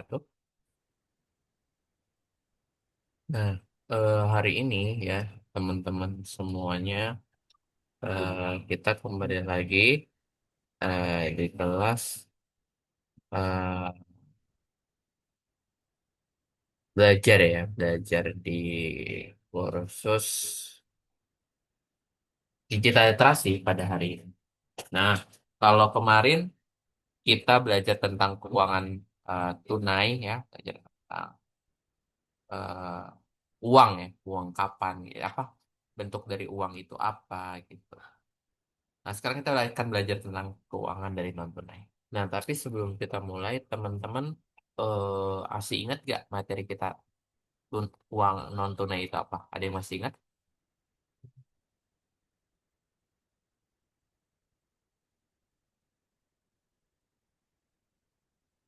wabarakatuh. Nah, hari ini ya teman-teman semuanya kita kembali lagi di kelas eh, belajar ya, belajar di kursus digital literasi pada hari ini. Nah, kalau kemarin kita belajar tentang keuangan tunai ya, belajar tentang eh, uang ya, uang kapan, ya, apa bentuk dari uang itu apa gitu. Nah, sekarang kita akan belajar tentang keuangan dari non tunai. Nah, tapi sebelum kita mulai, teman-teman masih ingat gak materi kita uang non tunai itu apa? Ada yang masih ingat?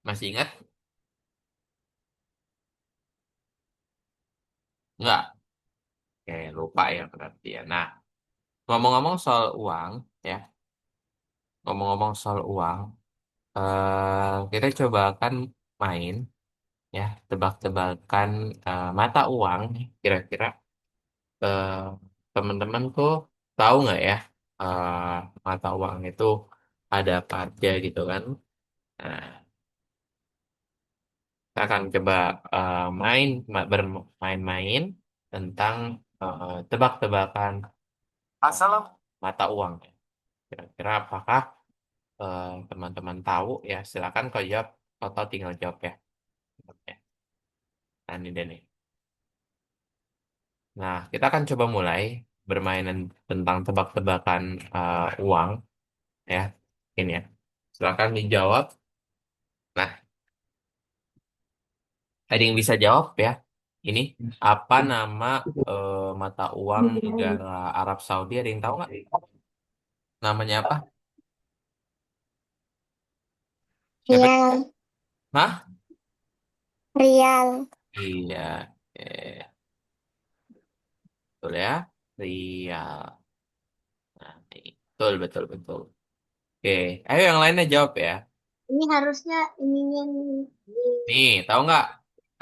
Masih ingat? Enggak. Oke, lupa ya berarti ya. Nah, ngomong-ngomong soal uang, ya, ngomong-ngomong soal uang, kita coba akan main, ya, tebak-tebakan mata uang, kira-kira eh, teman-teman tuh tahu nggak ya mata uang itu ada apa aja gitu kan? Nah, kita akan coba bermain-main tentang tebak-tebakan asal mata uang. Kira-kira apakah teman-teman tahu ya? Silakan kalau jawab atau tinggal jawab ya. Oke. Nah, ini deh nih. Nah, kita akan coba mulai bermainan tentang tebak-tebakan uang ya. Ini ya. Silakan dijawab. Nah, ada yang bisa jawab ya? Ini apa nama mata uang negara Arab Saudi? Ada yang tahu nggak? Namanya apa? Siapa? Rial, Hah? Rial, Iya, betul ya. Rial. Nah, betul, betul, betul. Oke, ayo yang lainnya jawab ya. ini harusnya ininya nih di Nih, tahu nggak?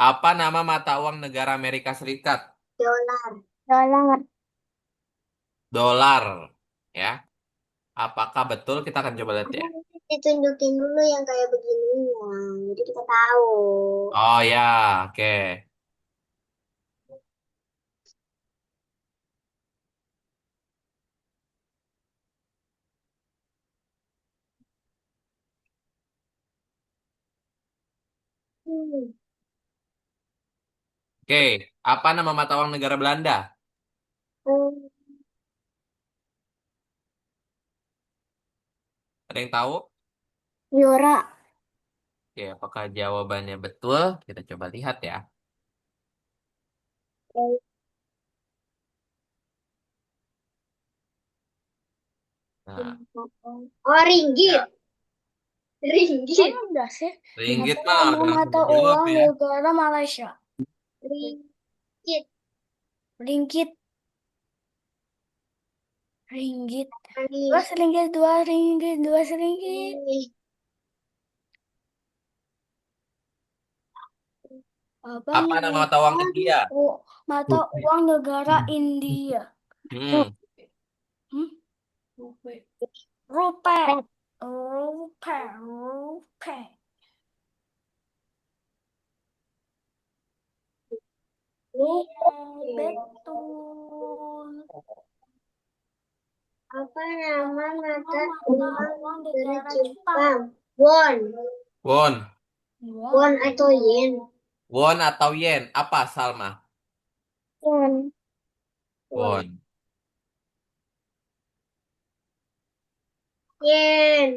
Apa nama mata uang negara Amerika Serikat? dolar. Dolar. Dolar. Ya. Apakah betul? Kita akan coba lihat ya. Aku ditunjukin dulu yang kayak begini ya. Jadi kita tahu. Oh ya, oke. Hmm. Oke, apa nama mata uang negara Belanda? Hmm. Ada yang tahu? Yura. Oke, apakah jawabannya betul? Kita coba lihat ya. Nah, Oh, ringgit. Ringgit. Udah sih. ringgit Apa mah nama udah mata dijawab uang ya. negara Malaysia? Ringgit. Ringgit, ringgit. Dua Ringgit. seringgit, dua ringgit, dua seringgit. Apa Apa nama mata uang nama India? mata uang negara India? Hmm, Hmm? Rupiah. Rupiah, rupiah. Iya, betul. Apa nama Nama mata mata uang uang negara negara Jepang. Jepang? Won. won. Won. Won atau yen? Won atau yen? Apa, Salma? Won. Won. Won. Yen.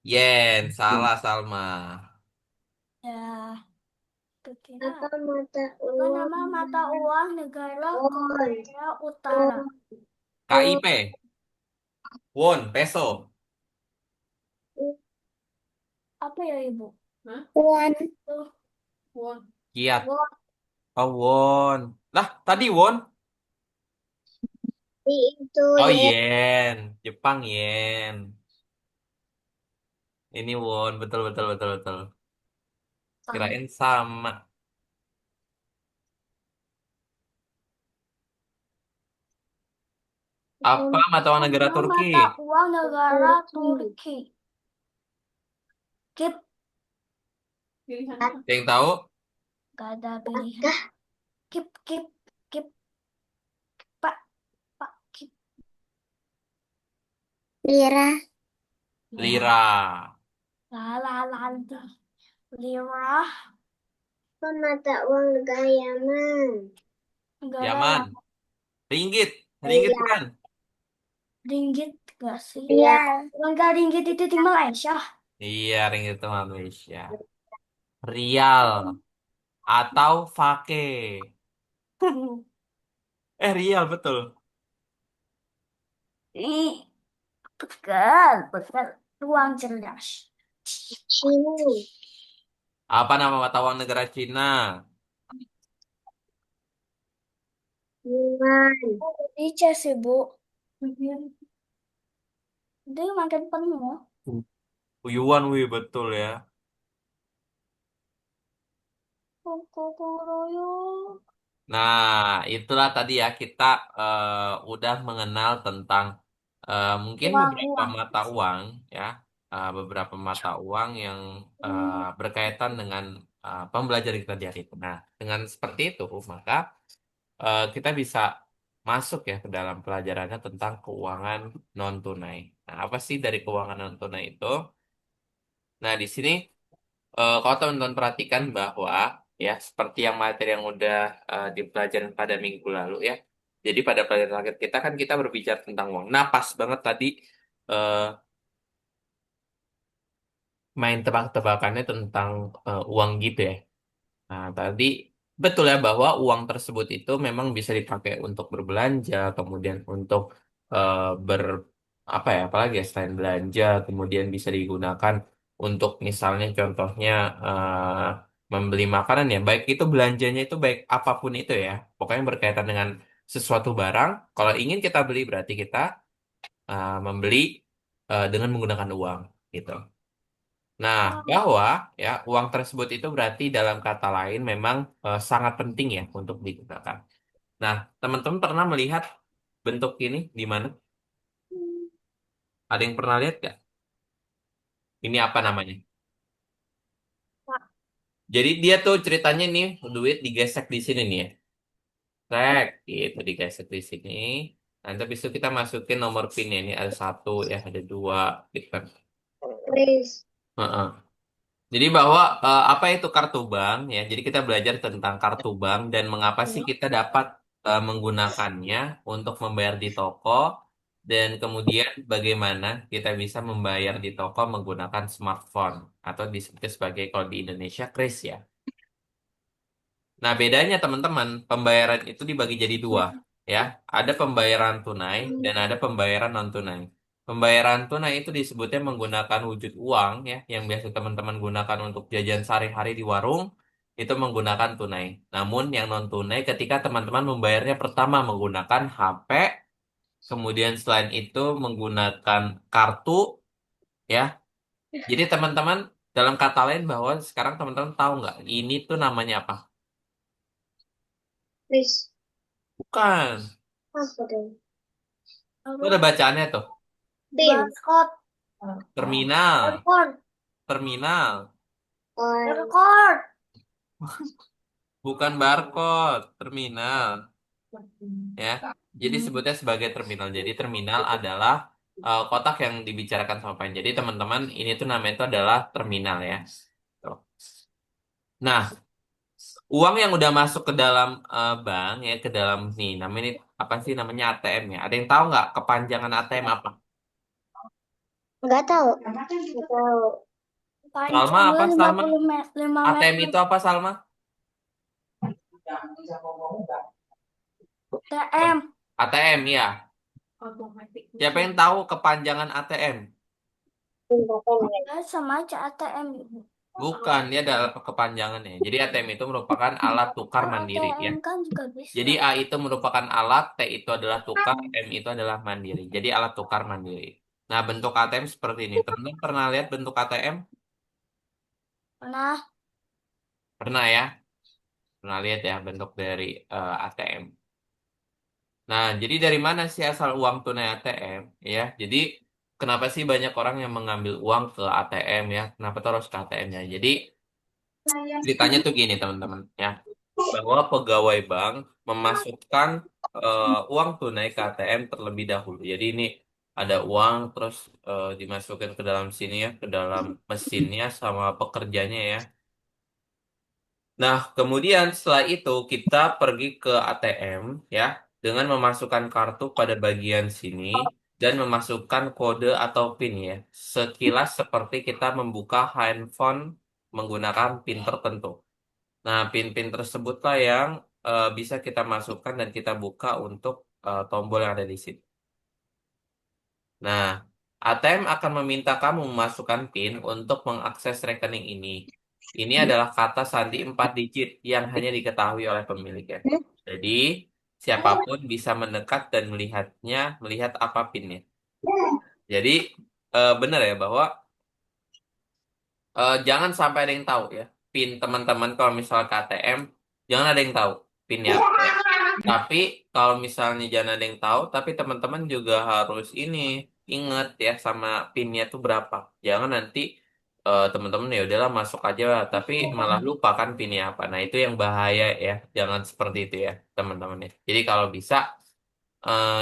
Yen, salah Salma. Ya, Apa kira. mata Apa uang nama mata negara uang negara Won? Korea Utara? Won. Won. KIP, won, peso. Apa ya, Ibu? Hah? Won. Tuh, won. Kiat. Won. Oh, won. Lah, tadi won. Itu Oh, yen. yen. Jepang yen. Ini won, betul, betul, betul, betul. Kirain sama. Apa mata uang negara Sama Turki? mata uang negara Turki. Turki. Kip, Ada yang tahu? gak ada pilihan. Kah? Kip, Pak, Pak, kip. Lira. Lira. Nanti. Lira, Apa mata uang negara Yaman? negara Yaman. yang Ringgit. Ringgit Iya. bukan? ringgit gak sih? Iya. Enggak ringgit itu di Malaysia. Iya, ringgit itu Malaysia. Rial atau Fake. Rial betul. Ih, betul. Ruang cerdas. Cina. Apa nama mata uang negara Cina? Yuan. Indonesia sih, Bu. Dia makin penuh. Yuan, wih betul ya. Kokoroyo. Nah, itulah tadi ya kita udah mengenal tentang mungkin beberapa Uang-uang. mata uang ya, beberapa mata uang yang berkaitan dengan pembelajaran kita di hari itu. Nah, dengan seperti itu maka kita bisa masuk ya ke dalam pelajarannya tentang keuangan non tunai. Nah, apa sih dari keuangan non tunai itu? Nah, di sini kalau teman-teman perhatikan bahwa ya seperti yang materi yang udah dipelajarin pada minggu lalu ya. Jadi pada pelajaran terakhir kita kan kita berbicara tentang uang. Nah, pas banget tadi eh, main tebak-tebakannya tentang uang gitu ya. Nah, tadi betul ya bahwa uang tersebut itu memang bisa dipakai untuk berbelanja, kemudian untuk eh, ber apa ya, apalagi ya selain belanja, kemudian bisa digunakan untuk misalnya contohnya membeli makanan ya, baik itu belanjanya itu baik apapun itu ya, pokoknya berkaitan dengan sesuatu barang. Kalau ingin kita beli berarti kita membeli dengan menggunakan uang gitu. Nah, bahwa ya uang tersebut itu berarti dalam kata lain memang sangat penting ya untuk digunakan. Nah, teman-teman pernah melihat bentuk ini di mana? Ada yang pernah lihat nggak? Ini apa namanya? Jadi dia tuh ceritanya nih duit digesek di sini nih ya. Rek, gitu digesek di sini. Nanti habis itu kita masukin nomor PIN-nya ini ada satu ya, ada dua, gitu kan. Kris. Heeh. Jadi bahwa apa itu kartu bank ya. Jadi kita belajar tentang kartu bank dan mengapa sih kita dapat menggunakannya untuk membayar di toko dan kemudian bagaimana kita bisa membayar di toko menggunakan smartphone atau disebut sebagai kalau di Indonesia kris ya. Nah, bedanya teman-teman, pembayaran itu dibagi jadi dua, ya. Ada pembayaran tunai dan ada pembayaran non-tunai. Pembayaran tunai itu disebutnya menggunakan wujud uang, ya, yang biasa teman-teman gunakan untuk jajan sehari-hari di warung, itu menggunakan tunai. Namun yang non-tunai ketika teman-teman membayarnya pertama menggunakan HP, kemudian selain itu menggunakan kartu, ya. Jadi teman-teman, dalam kata lain bahwa sekarang teman-teman tahu nggak, ini tuh namanya apa? Kris. Bukan. Apa dong? Itu ada bacaannya tuh. Pin. Barcode. Terminal. Barcode. Terminal. Or. Barcode. Bukan barcode. Terminal. Ya. Jadi sebutnya sebagai terminal. Jadi terminal adalah kotak yang dibicarakan sama Pak. Jadi teman-teman ini tuh namanya itu adalah terminal ya. Tuh. Nah, uang yang udah masuk ke dalam bank ya ke dalam nih namanya ini apa sih namanya ATM ya. Ada yang tahu nggak kepanjangan ATM apa? Nggak tahu. Nggak tahu. Salma Panjangnya apa Salma? 5 ATM meter. itu apa Salma? TM. ATM ya. Siapa yang tahu kepanjangan ATM? Tindakan ya. Ya, sama aja ATM, Ibu. Bukan, dia ada kepanjangannya. Jadi ATM itu merupakan alat tukar Kan mandiri ya. ATM kan juga bisa. Jadi A itu merupakan alat, T itu adalah tukar, M itu adalah mandiri. Jadi alat tukar mandiri. Nah, bentuk ATM seperti ini. Teman-teman pernah lihat bentuk ATM? Nah, Pernah ya? Pernah lihat ya bentuk dari ATM. Nah, jadi dari mana sih asal uang tunai ATM? Ya, jadi kenapa sih banyak orang yang mengambil uang ke ATM ya? Kenapa tuh harus ke ATM-nya? Jadi ceritanya tuh gini teman-teman ya, bahwa pegawai bank memasukkan uang tunai ke ATM terlebih dahulu. Jadi ini ada uang terus dimasukkan ke dalam sini ya, ke dalam mesinnya sama pekerjanya ya. Nah, kemudian setelah itu kita pergi ke ATM ya dengan memasukkan kartu pada bagian sini dan memasukkan kode atau PIN ya. Sekilas seperti kita membuka handphone menggunakan PIN tertentu. Nah, PIN-PIN tersebutlah yang bisa kita masukkan dan kita buka untuk tombol yang ada di sini. Nah, ATM akan meminta kamu memasukkan PIN untuk mengakses rekening ini. Ini adalah kata sandi 4 digit yang hanya diketahui oleh pemiliknya. Jadi, siapapun bisa mendekat dan melihat apa PIN-nya. Jadi, benar ya bahwa jangan sampai ada yang tahu ya. PIN teman-teman kalau misal KTM, jangan ada yang tahu PIN-nya apa ya. Tapi kalau misalnya jangan ada yang tahu, tapi teman-teman juga harus ini ingat ya sama PIN-nya itu berapa. Jangan nanti teman-teman ya udahlah masuk aja, tapi malah lupa kan PIN-nya apa. Nah itu yang bahaya ya. Jangan seperti itu ya teman-teman ya. Jadi kalau bisa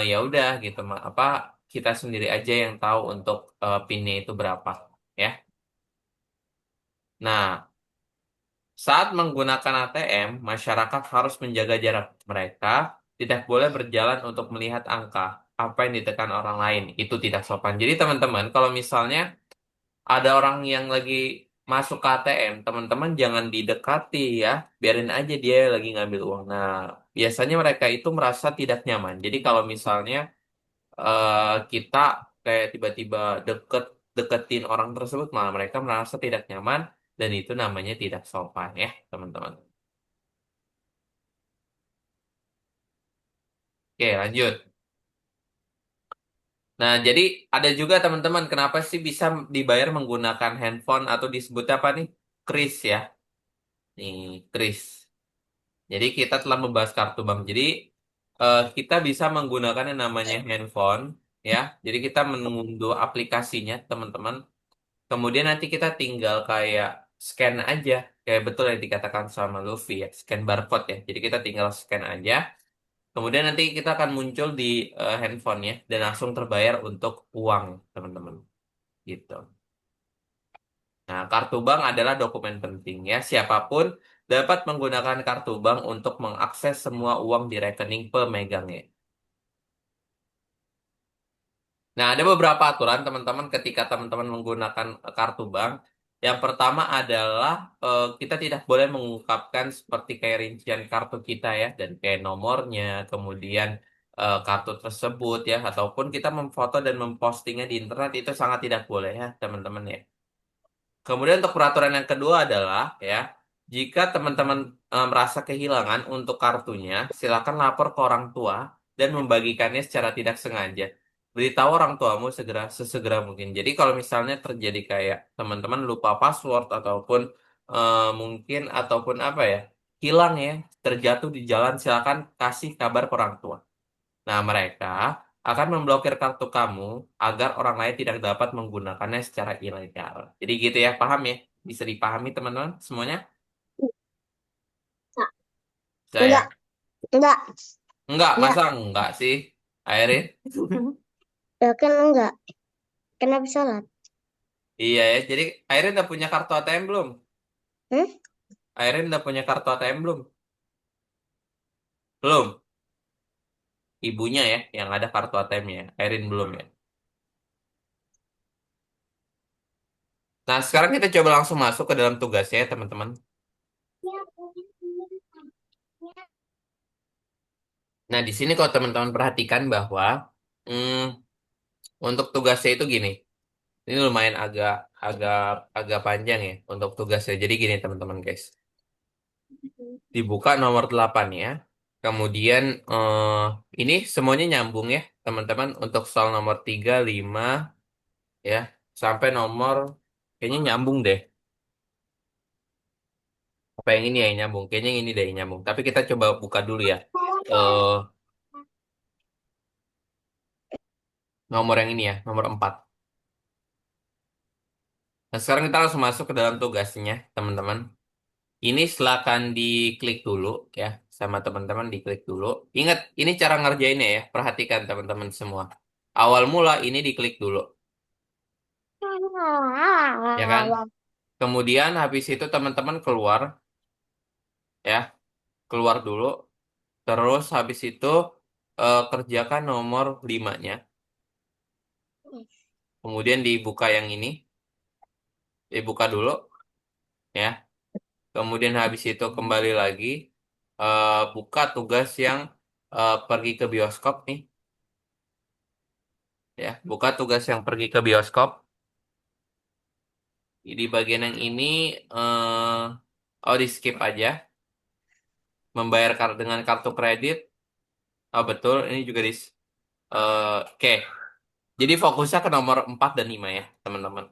ya udah gitu apa kita sendiri aja yang tahu untuk PIN-nya itu berapa ya. Nah, saat menggunakan ATM, masyarakat harus menjaga jarak. Mereka tidak boleh berjalan untuk melihat angka apa yang ditekan orang lain. Itu tidak sopan. Jadi teman-teman, kalau misalnya ada orang yang lagi masuk ke ATM, teman-teman jangan didekati ya. Biarin aja dia lagi ngambil uang. Nah, biasanya mereka itu merasa tidak nyaman. Jadi kalau misalnya kita kayak tiba-tiba deketin orang tersebut, malah mereka merasa tidak nyaman dan itu namanya tidak sopan ya, teman-teman. Oke, lanjut. Nah, jadi ada juga teman-teman, kenapa sih bisa dibayar menggunakan handphone atau disebut apa nih? Kris ya. Nih, kris. Jadi kita telah membahas kartu bank. Jadi kita bisa menggunakan yang namanya handphone ya. Jadi kita mengunduh aplikasinya, teman-teman. Kemudian nanti kita tinggal kayak scan aja. Kayak betul yang dikatakan sama Luffy ya, scan barcode ya. Jadi kita tinggal scan aja. Kemudian nanti kita akan muncul di handphone ya dan langsung terbayar untuk uang, teman-teman. Gitu. Nah, kartu bank adalah dokumen penting ya. Siapapun dapat menggunakan kartu bank untuk mengakses semua uang di rekening pemegangnya. Nah, ada beberapa aturan teman-teman ketika teman-teman menggunakan kartu bank. Yang pertama adalah kita tidak boleh mengungkapkan seperti kayak rincian kartu kita ya dan kayak nomornya, kemudian kartu tersebut ya, ataupun kita memfoto dan mempostingnya di internet itu sangat tidak boleh ya teman-teman ya. Kemudian untuk peraturan yang kedua adalah ya, jika teman-teman merasa kehilangan untuk kartunya, silakan lapor ke orang tua dan membagikannya secara tidak sengaja. Beritahu orang tuamu sesegera mungkin. Jadi kalau misalnya terjadi kayak teman-teman lupa password ataupun mungkin ataupun apa ya, hilang ya, terjatuh di jalan, silakan kasih kabar ke orang tua. Nah, mereka akan memblokir kartu kamu agar orang lain tidak dapat menggunakannya secara ilegal. Jadi gitu ya, paham ya? Bisa dipahami teman-teman semuanya? Enggak, Saya. enggak, Enggak, enggak. masa enggak sih? Airin? Ya kan enggak. Kan habis sholat. Iya ya, jadi Airin udah punya kartu ATM belum? Hmm? Airin udah punya kartu ATM belum? Belum. Ibunya ya, yang ada kartu ATM-nya. Airin belum ya. Nah, sekarang kita coba langsung masuk ke dalam tugasnya ya, teman-teman. Nah, di sini kalau teman-teman perhatikan bahwa hmm, untuk tugasnya itu gini. Ini lumayan agak agak agak panjang ya untuk tugasnya. Jadi gini teman-teman guys. Dibuka nomor 8 ya. Kemudian ini semuanya nyambung ya teman-teman untuk soal nomor 3 5 ya sampai nomor kayaknya nyambung deh. Apa yang ini ya yang nyambung? Kayaknya yang ini deh yang nyambung. Tapi kita coba buka dulu ya. Eh Nomor yang ini ya, nomor 4. Nah, sekarang kita langsung masuk ke dalam tugasnya, teman-teman. Ini silakan diklik dulu ya, sama teman-teman diklik dulu. Ingat, ini cara ngerjainnya ya. Perhatikan teman-teman semua. Awal mula ini diklik dulu, ya kan? Kemudian habis itu teman-teman keluar ya, keluar dulu. Terus habis itu kerjakan nomor 5-nya. Kemudian dibuka yang ini, dibuka dulu ya. Kemudian habis itu kembali lagi buka tugas yang pergi ke bioskop nih ya. Buka tugas yang pergi ke bioskop. Di bagian yang ini di skip aja. Membayar dengan kartu kredit. Oh betul, ini juga oke. Jadi fokusnya ke nomor 4 dan 5 ya, teman-teman.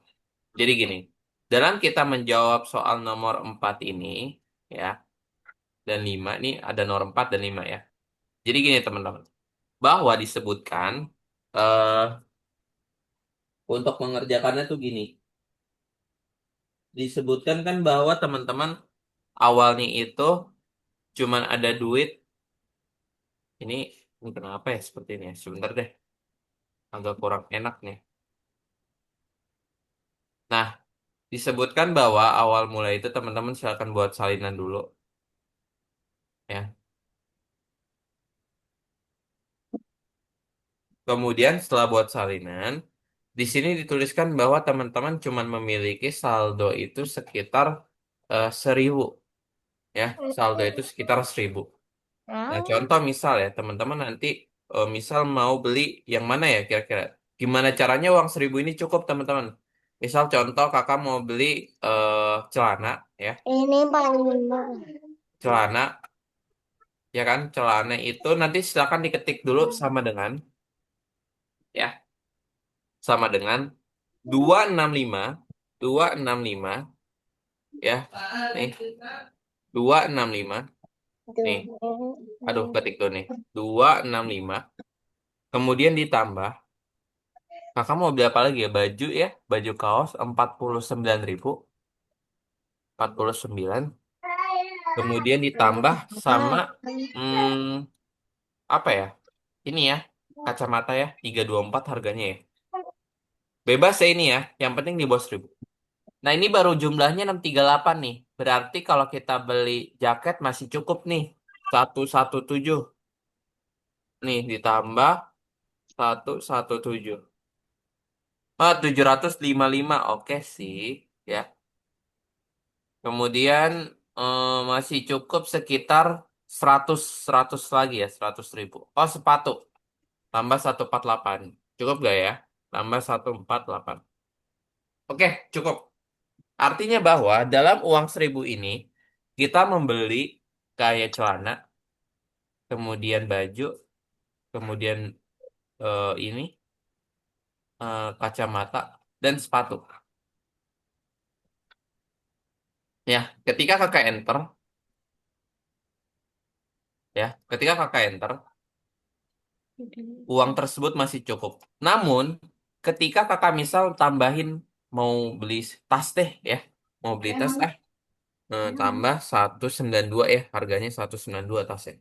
Jadi gini, dalam kita menjawab soal nomor 4 ini ya dan 5 ini ada nomor 4 dan 5 ya. Jadi gini teman-teman, bahwa disebutkan eh untuk mengerjakannya tuh gini. Disebutkan kan bahwa teman-teman awalnya itu cuman ada duit ini ini kenapa ya seperti ini ya? Sebentar deh, agak kurang enak nih. Nah, disebutkan bahwa awal mulai itu teman-teman silakan buat salinan dulu ya. Kemudian setelah buat salinan, di sini dituliskan bahwa teman-teman cuman memiliki saldo itu sekitar 1.000 ya. Saldo itu sekitar 1.000. Nah, contoh misal ya, teman-teman nanti misal mau beli yang mana ya kira-kira? Gimana caranya uang 1.000 ini cukup, teman-teman? Misal contoh kakak mau beli celana ya, Ini paling benar. celana ya kan, celana itu nanti silakan diketik dulu ya, sama dengan 265 ya, nih 265 nih, aduh ketik tuh nih 265 kemudian ditambah. Kakak mau beli apa lagi ya? Baju ya, baju kaos 49.000, 49. Kemudian ditambah sama hmm, apa ya? Ini ya, kacamata ya, 324 harganya ya. Bebas ya ini ya, yang penting di bawah 1.000. Nah, ini baru jumlahnya 638 nih. Berarti kalau kita beli jaket masih cukup nih. 117. Nih ditambah 117. 755. Oke sih, ya. Kemudian masih cukup sekitar 100 lagi ya, 100.000. Oh, sepatu. Tambah 148. Cukup gak ya? Tambah 148. Oke, cukup. Artinya bahwa dalam uang 1.000 ini, kita membeli kayak celana, kemudian baju, kemudian ini, kacamata, dan sepatu. Ya, ketika kakak enter, ketika kakak enter, uang tersebut masih cukup. Namun, ketika kakak misal tambahin mau beli tas deh ya, mau beli tas tambah 192 ya, harganya 192 tasnya.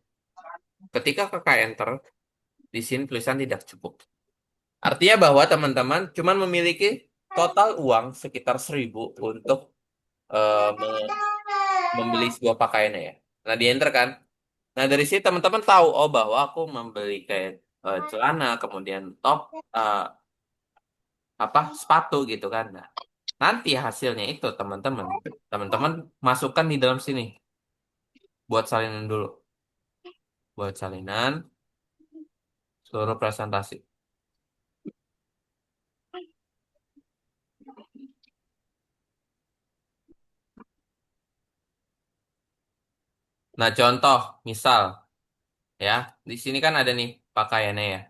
Ketika kakak enter, di sini tulisan tidak cukup. Artinya bahwa teman-teman cuman memiliki total uang sekitar 1.000 untuk membeli sebuah pakaian ya. Nah, di enter kan. Nah, dari sini teman-teman tahu, oh bahwa aku membeli kayak celana, kemudian top, eh, sepatu gitu kan. Nah, nanti hasilnya itu teman-teman masukkan di dalam sini, buat salinan dulu, buat salinan seluruh presentasi. Nah, contoh, misal ya, di sini kan ada nih pakaiannya ya.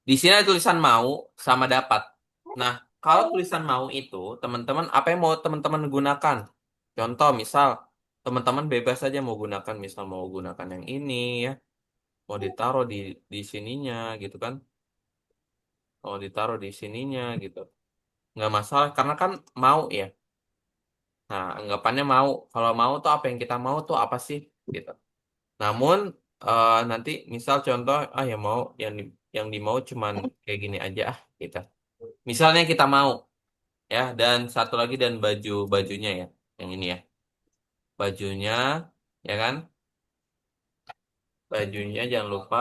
Di sini ada tulisan mau sama dapat. Nah, kalau tulisan mau itu, teman-teman, apa yang mau teman-teman gunakan? Contoh, misal, teman-teman bebas saja mau gunakan, misal mau gunakan yang ini ya, mau ditaruh di sininya gitu kan, mau ditaruh di sininya gitu, nggak masalah karena kan mau ya. Nah, anggapannya mau, kalau mau tuh apa yang kita mau tuh apa sih gitu. Namun nanti misal contoh ya mau yang dimau cuman kayak gini aja gitu. Misalnya kita mau ya, dan satu lagi dan bajunya ya, yang ini ya, bajunya ya kan, bajunya jangan lupa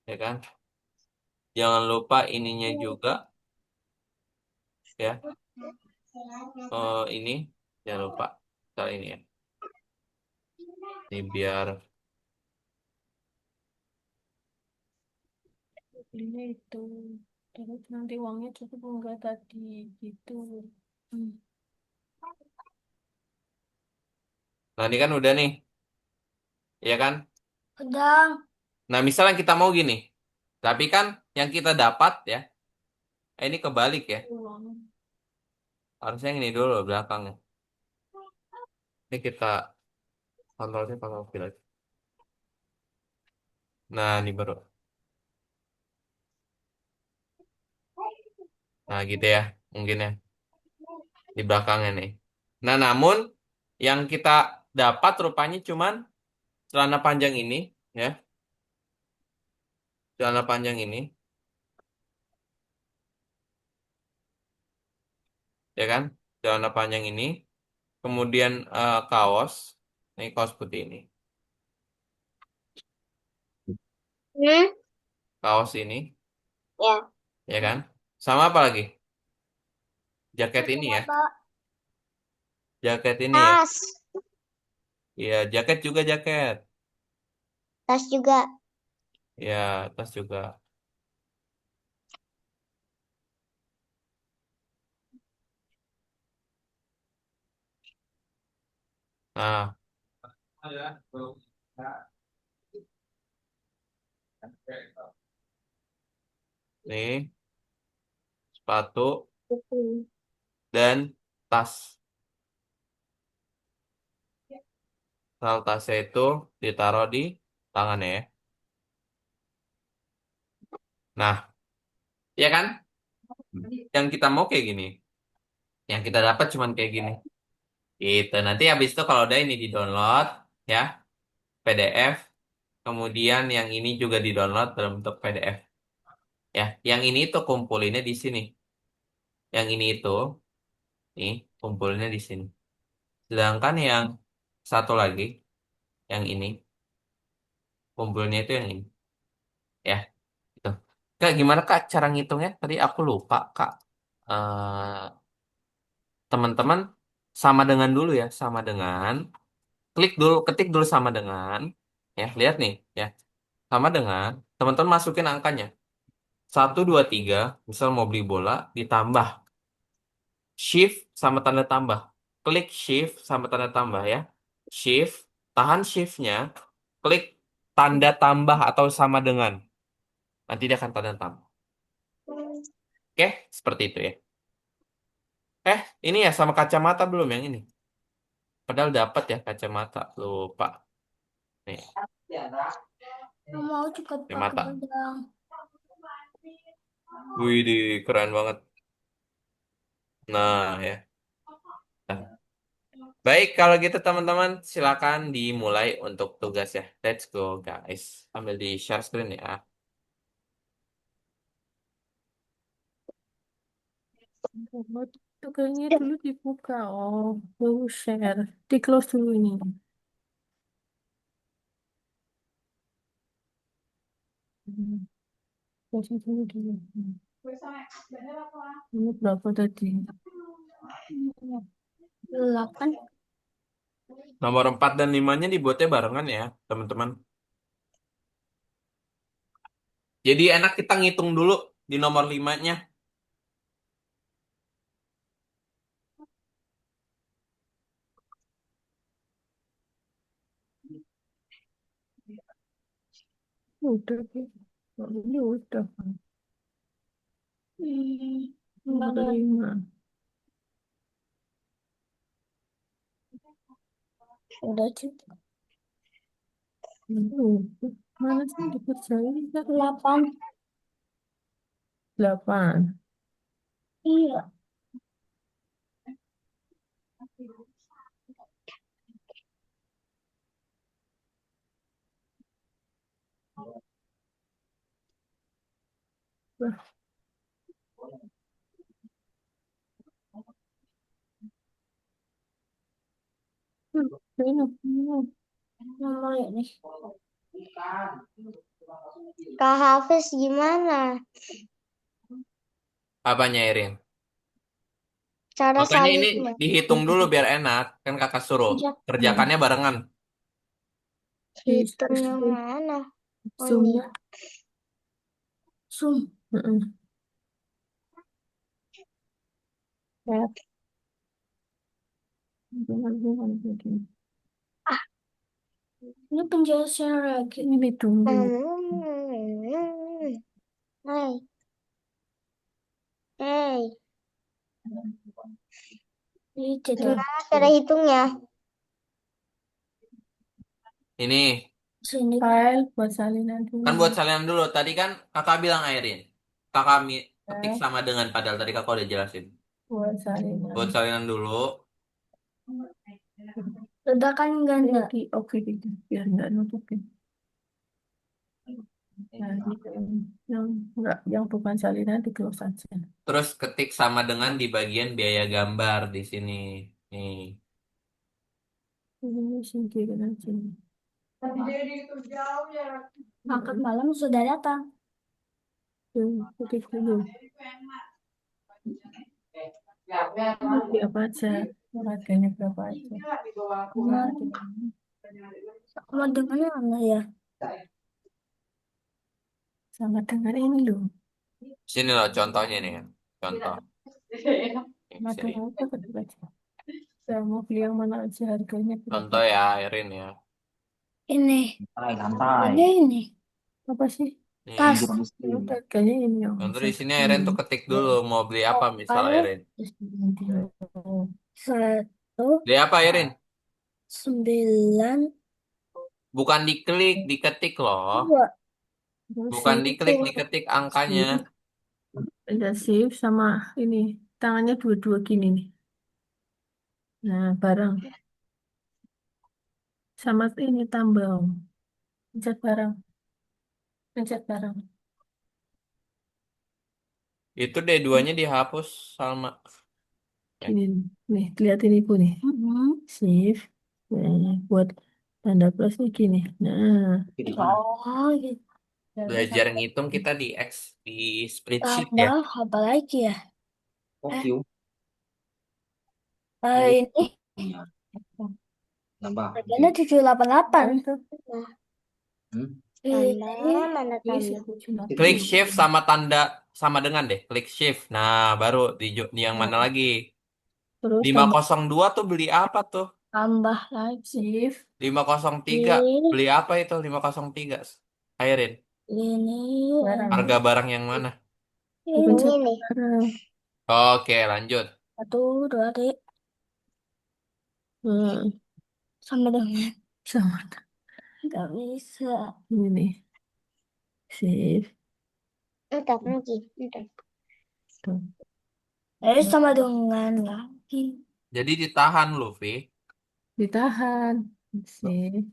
ya kan, jangan lupa ininya juga ya. Ini jangan lupa, ntar ini ya, ini biar Ini itu. Terus nanti uangnya cukup enggak tadi gitu. Hmm. nah ini kan udah nih ya kan. Sedang. Nah misalnya kita mau gini, tapi kan yang kita dapat ya, ini kebalik ya, Uang. harusnya yang ini dulu belakangnya. Ini kita kontrolnya pakai mobil aja. Nah ini baru, nah gitu ya mungkin ya, di belakangnya nih. Nah namun yang kita dapat rupanya cuman celana panjang ini ya, celana panjang ini ya kan, celana panjang ini, kemudian kaos, ini kaos putih ini, Hmm? kaos ini Ya. ya kan, sama apa lagi, jaket ini ya, Apa? jaket ini ya, Tas. ya jaket juga jaket, Tas juga. ya tas juga. Nah ini sepatu Hmm. dan tas. Tasnya itu ditaruh di tangannya ya. Nah, ya kan? Yang kita mau kayak gini. Yang kita dapat cuman kayak gini. Gitu. Nanti habis itu kalau udah ini di-download ya, PDF. Kemudian yang ini juga di-download dalam bentuk PDF. Ya, yang ini tuh kumpulinnya di sini. Yang ini itu, nih, kumpulinnya di sini. Sedangkan yang satu lagi, yang ini, kumpulinnya itu yang ini. Ya, gitu. Kak, gimana Kak cara ngitungnya? Tadi aku lupa, Kak. Teman-teman sama dengan dulu ya, sama dengan, klik dulu, ketik dulu sama dengan, ya, lihat nih, ya, sama dengan, teman-teman masukin angkanya. 1, 2, 3 misal mau beli bola, ditambah. Shift sama tanda tambah. Klik shift sama tanda tambah ya. Shift, tahan shiftnya, klik tanda tambah atau sama dengan. Nanti dia akan tanda tambah. Oke, seperti itu ya. Ini ya sama kacamata belum yang ini. Padahal dapat ya kacamata. Lupa. Nih, Mau juga pakai kacamata. pedang. Wih, keren banget. Nah, ya. Nah, baik, kalau gitu teman-teman, silakan dimulai untuk tugas ya. Let's go, guys. Ambil di share screen ya. Oh, itu kayaknya dulu dibuka. Oh, baru share. Di close dulu ini. Hmm, close dulu dulu. Ini berapa tadi? 8. Nomor 4 dan 5-nya dibuatnya barengan ya, teman-teman. Jadi enak kita ngitung dulu di nomor 5-nya. Udah, Bu. Oh, ini udah. Hmm. Nomor Enggak. 5. Udah cukup. Mana sih dikerjain? 8. 8. Iya. Wah, ini. Nomor ini. Kak Hafiz gimana? Apanya, Irin? Cara Makanya ini salinnya? dihitung dulu biar enak. Kan kakak suruh. Iya. Kerjakannya barengan. Hitung yang mana? Oh, ini. Zoom-nya. Zoom. Mm-mm. Ya, jangan begini. Ini penjelasan lagi. Ini tunggu. Hai. Hey, Ini tidak. gimana cara hitungnya? Ini Sini. File buat salinan kan dulu. buat salinan dulu. Tadi kan kakak bilang Airin. Kakak ketik Ya, sama dengan padahal tadi kakak udah jelasin. buat salinan. Buat salinan dulu. Ledakan ganda. Oke, gitu. Biar nggak nutupin. Nah, ini yang enggak, yang bukan salinan di close aja. Terus ketik sama dengan di bagian biaya gambar di sini. Nih. Ini singkirin aja. Makan malam sudah datang. Tuh, ketik dulu. Ini apa aja? Harganya berapa aja? Sama dengan mana ya? Sama dengan ini loh. Sini loh contohnya nih. Contoh. Sama Sini. dengan apa ketik aja. Saya mau beli yang mana aja harganya berapa? Contoh ya Airin ya. Ini. Santai. Ini. Apa sih? Nih. Tas. Harganya ini yang Contoh di sini Airin tuh ketik dulu mau beli apa misal Total Airin. 1, Beli apa Airin? 9, Bukan diklik, diketik loh. 2. Bukan diklik, diketik angkanya. Ada shift sama ini tangannya dua-dua gini nih. Nah, barang sama ini tambah. Pencet barang, pencet barang. Itu D2-nya dihapus sama. Gini nih, lihatin ibu nih. Shift. Nah, buat tanda plus nih gini. Nah, Oh, gitu. Belajar ngitung kita di spreadsheet ya. Tambah apa lagi ya? Oke. Ini Nambah. harganya 788. itu Hmm? Tambah, mana isi tambah? Klik shift sama tanda sama dengan deh. Klik shift. Nah, baru di yang mana lagi? terus 502 tuh beli apa tuh? Tambah lagi. shift. 503 beli apa itu 503? Airin, Ini. Barang. harga barang yang mana? Pencet Ini nih. barang. Oke, lanjut. 1, 2, 3. Hmm, Sama dengan. sama Gak bisa. ini nih. Shift. Entar lagi. Entar. Tuh. Sama dengan lagi. Jadi ditahan Luffy. Ditahan. Shift.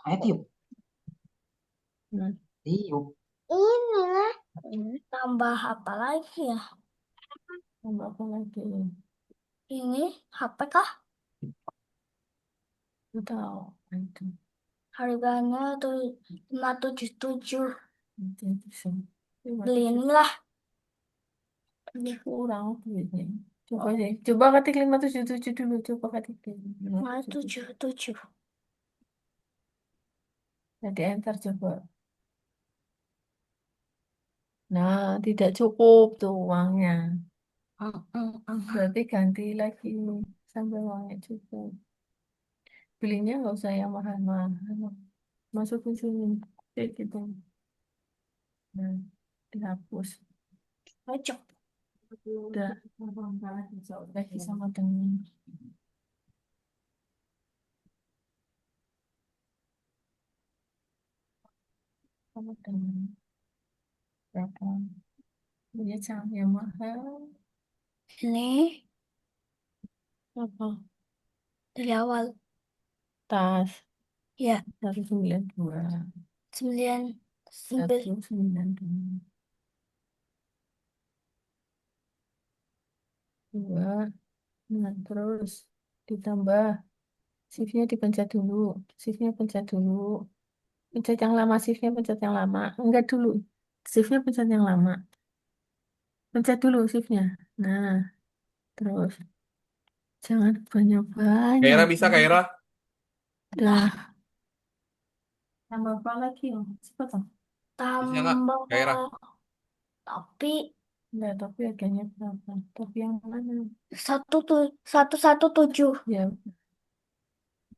Ayo tiup. Nah, Tiup. Ini lah. Tambah apa lagi ya? tambah apa lagi? Ini HP kah? Nggak tahu. Nah, itu. Harganya tuh 577. Itu bisa. Beli inilah. Ini kurang duitnya. Coba deh. Coba ketik 577 dulu. Coba ketik 577. 577. Nanti enter coba. Nah, tidak cukup tuh uangnya. Berarti ganti lagi sampai uangnya cukup. Belinya nggak usah yang mahal-mahal. Masukin sini. Kayak gitu. Nah, dihapus. Cocok. Udah. Lagi sama dengan berapa? Punya cara yang mahal. Ini Apa? dari awal. Tas Ya, 192. 9 192. Dua. Nah, terus ditambah shiftnya dipencet dulu. Shiftnya pencet dulu. Pencet yang lama, shiftnya pencet yang lama. Enggak dulu. Shiftnya pencet yang lama. Pencet dulu shiftnya. Nah, terus jangan banyak-banyak. Kaira bisa, Kaira? Udah. Tambah apa lagi? Cepat dong. Bisa nggak, tambah Kaira? tapi Enggak, tapi harganya berapa? Tapi yang mana? 117. Ya,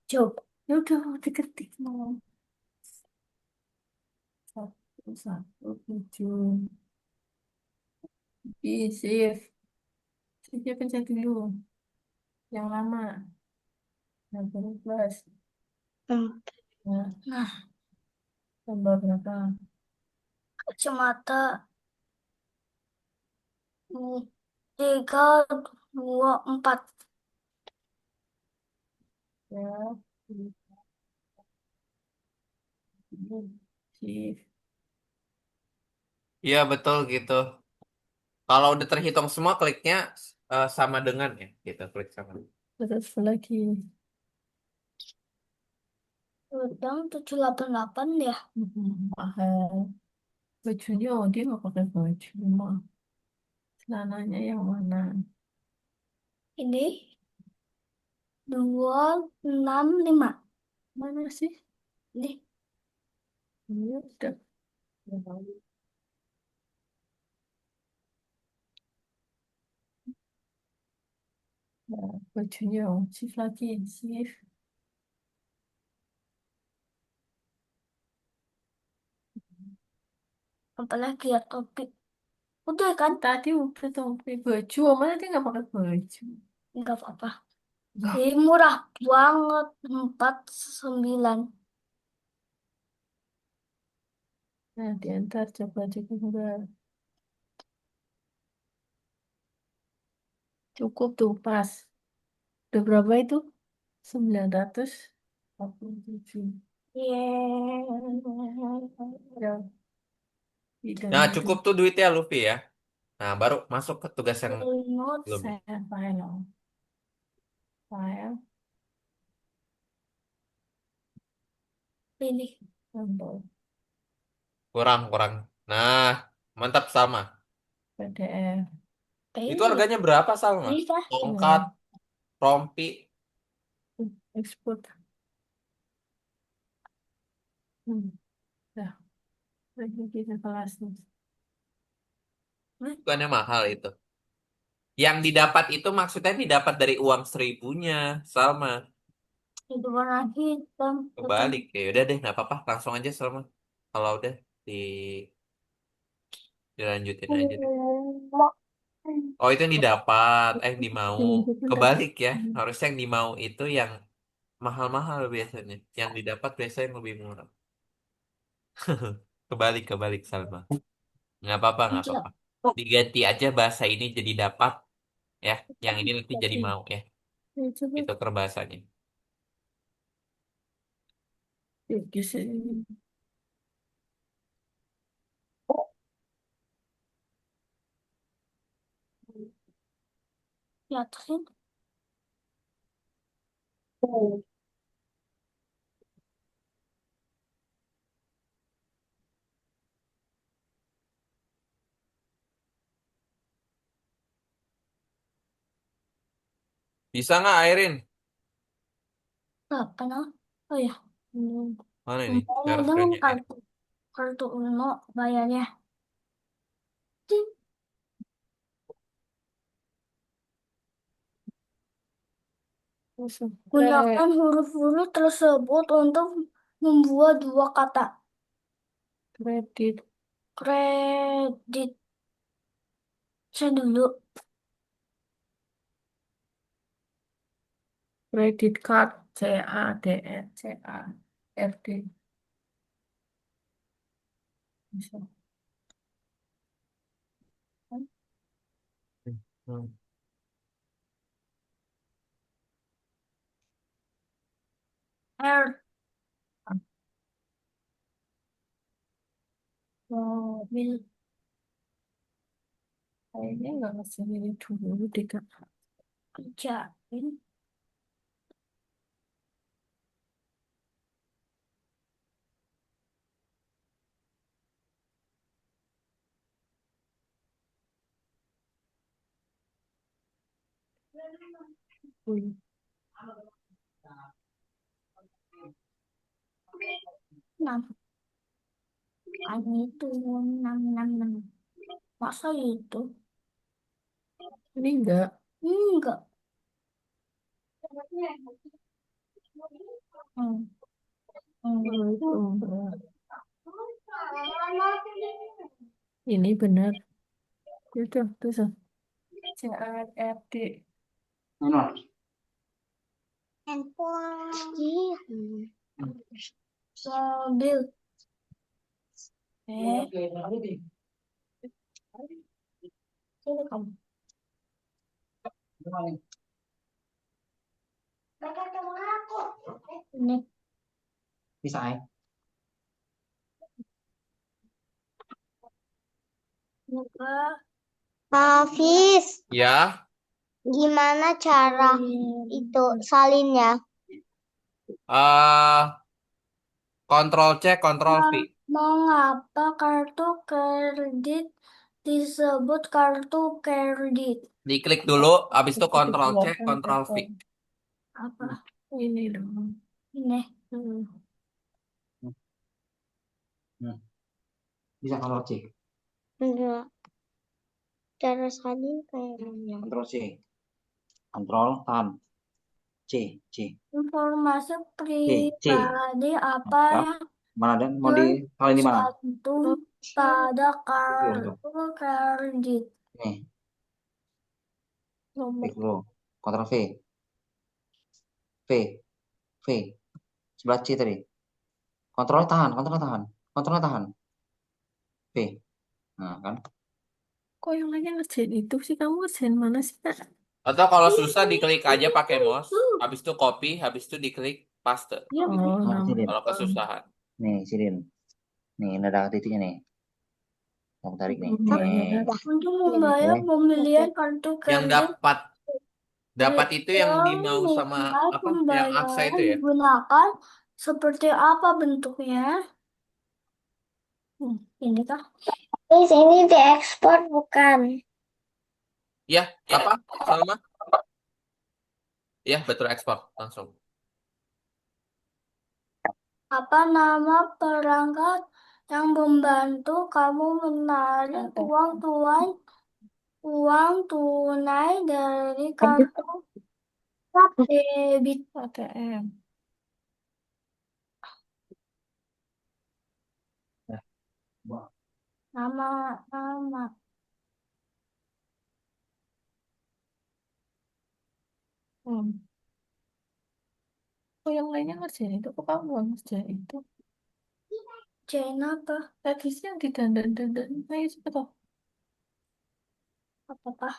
Coba. ya udah diketik mau. 117. Shift. Shiftnya pencet dulu. Yang lama. Yang plus. Hmm. Nah, Nah, tambah berapa? kacamata 3, 2, 4. Ya, shift. Iya, betul gitu. Kalau udah terhitung semua, kliknya sama dengan ya, gitu. Klik sama. Terus lagi. Udang 788 ya. Mahal. Bajunya, oh dia nggak pakai baju. Mah. Celananya yang mana? Ini 265. Mana sih? Ini Ini udah. Nah, bajunya, oh, shift lagi. Shift. apalagi ya topik. Udah kan? Tadi udah tuh pakai baju. Oh, mana dia nggak pakai baju? Enggak apa-apa. Loh, Ini murah banget. 49. nah, diantar coba juga. Cukup tuh pas. Udah berapa itu? 947. Yeay. Ya, tidak Nah, itu. cukup tuh duitnya, Luffy ya. Nah, baru masuk ke tugas yang Notes. belum. Saya file. File. Ini. Untuk Kurang, kurang. Nah, mantap, Salma. PDF. Itu Ini. harganya berapa, Salma? Ini kah? Tongkat, rompi. Export. Dah. Lagi kita kelas nih. Bukannya mahal itu. Yang didapat itu maksudnya didapat dari uang 1.000-nya, Salma. Itu warna hitam. Bukan. Kebalik. Ya udah deh, nggak apa-apa. Langsung aja, Salma. Kalau udah, dilanjutin aja deh. Oh, itu yang didapat, yang dimau. Kebalik ya. Harusnya yang dimau itu yang mahal-mahal biasanya. Yang didapat biasanya yang lebih murah. Kebalik, kebalik, Salma. Nggak apa-apa, nggak Iya. apa-apa. Diganti aja bahasa ini jadi dapat, ya. Yang ini nanti jadi mau, ya. Coba. Itu kerbahasanya. Sini. Di atas itu. Bisa nggak, Airin? Apa nah? Oh ya. Mana ini? Mau Cara dengan screennya, ya. kartu Uno bayarnya. Ting. Gunakan huruf-huruf tersebut untuk membuat dua kata. Kredit. Kredit. Saya dulu. Credit card, C A D E C A R D. Bisa. Hmm. R. Mobil. Kayaknya nggak ngasih ini dulu deh, Kak. Kerjain. Wih, Enam. Itu enam, enam, enam. Masa itu? ini enggak. Enggak. Hmm. Oh, itu enggak. Ini benar. Itu tuh C A R D. Nah, Handphone. Mobil. Sini kamu. Ini. bisa Buka. Hafiz, Ya, gimana cara itu salinnya? eh Kontrol C, Kontrol V. Mengapa kartu kredit disebut kartu kredit? Diklik dulu, habis itu Itu Kontrol C, dikeluarkan Kontrol V. telepon. Apa? Ini dong. Ini. Hmm. bisa kontrol C. Enggak. Cara salin kayak Kontrol C. Kontrol tahan. C. C. Informasi C. C. pribadi apa Ya. yang Mana dan mau di hal ini mana? tercantum pada Itu untuk kartu kredit? nih. Nomor Klik dulu. Kontrol V. V. V. Sebelah C tadi. Kontrolnya tahan. Kontrolnya tahan. Kontrolnya tahan. V. Nah kan. kok yang lainnya ngerjain itu sih, kamu ngerjain mana sih, Kak? Atau kalau susah diklik aja pakai mouse, habis itu copy, habis itu diklik paste. Ya, Oh, Nah, nama. sini. Kalau kesusahan. Nih, sini. Nih, ini ada titiknya nih. Aku tarik nih. Membayar. Nih. untuk membayar Oke. pembelian kartu Yang kredit dapat itu yang di mau sama nilai apa? Yang aksa pembayaran itu ya? digunakan seperti apa bentuknya? Hmm. Ini kah? Ini diekspor bukan? Ya, apa? Sama? Ya, betul ekspor langsung. Apa nama perangkat yang membantu kamu menarik uang tunai dari kartu debit? ATM. Wah. Nama. Hmm. Kok yang lainnya ngerjain itu? Kok kamu nggak ngerjain itu? Jane apa? Tadi sih yang di dandan-dandan. Ayo cepet toh. Apa?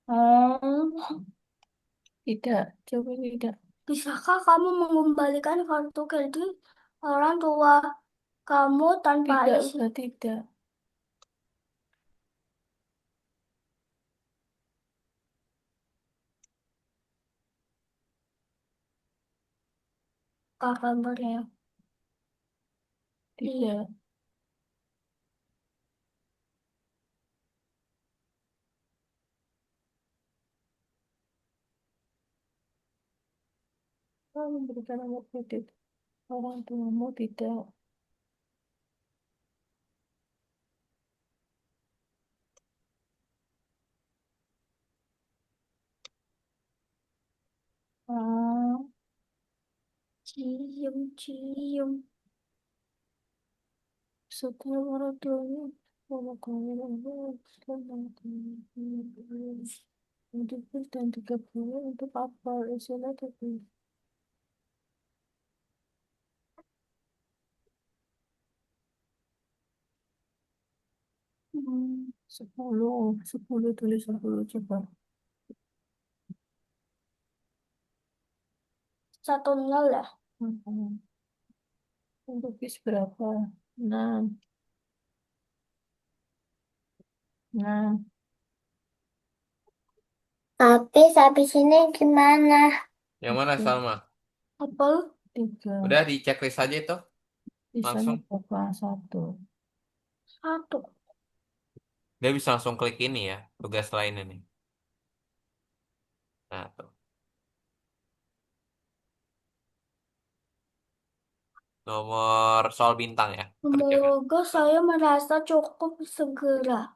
Oh, Tidak. Coba tidak. bisakah kamu mengembalikan kartu kredit orang tua kamu tanpa Tidak, isi udah tidak. kabarnya? Tidak. Kamu memberikan nomor kredit orang tuamu tidak. Oh, cium. Setiap orang tuanya melakukan untuk dan 30 untuk apa istilah tapi 10 tulis 10 coba. 1-0 ya. Untuk bis berapa? 6. 6. Habis ini gimana? Yang mana Oke. Salma? Apel 3. Udah di checklist aja itu Bisanya langsung. berapa? 1. 1. Dia bisa langsung klik ini ya, tugas lain ini. Nah, tuh. Nomor soal bintang ya, kerjakan. Semoga saya merasa cukup segera.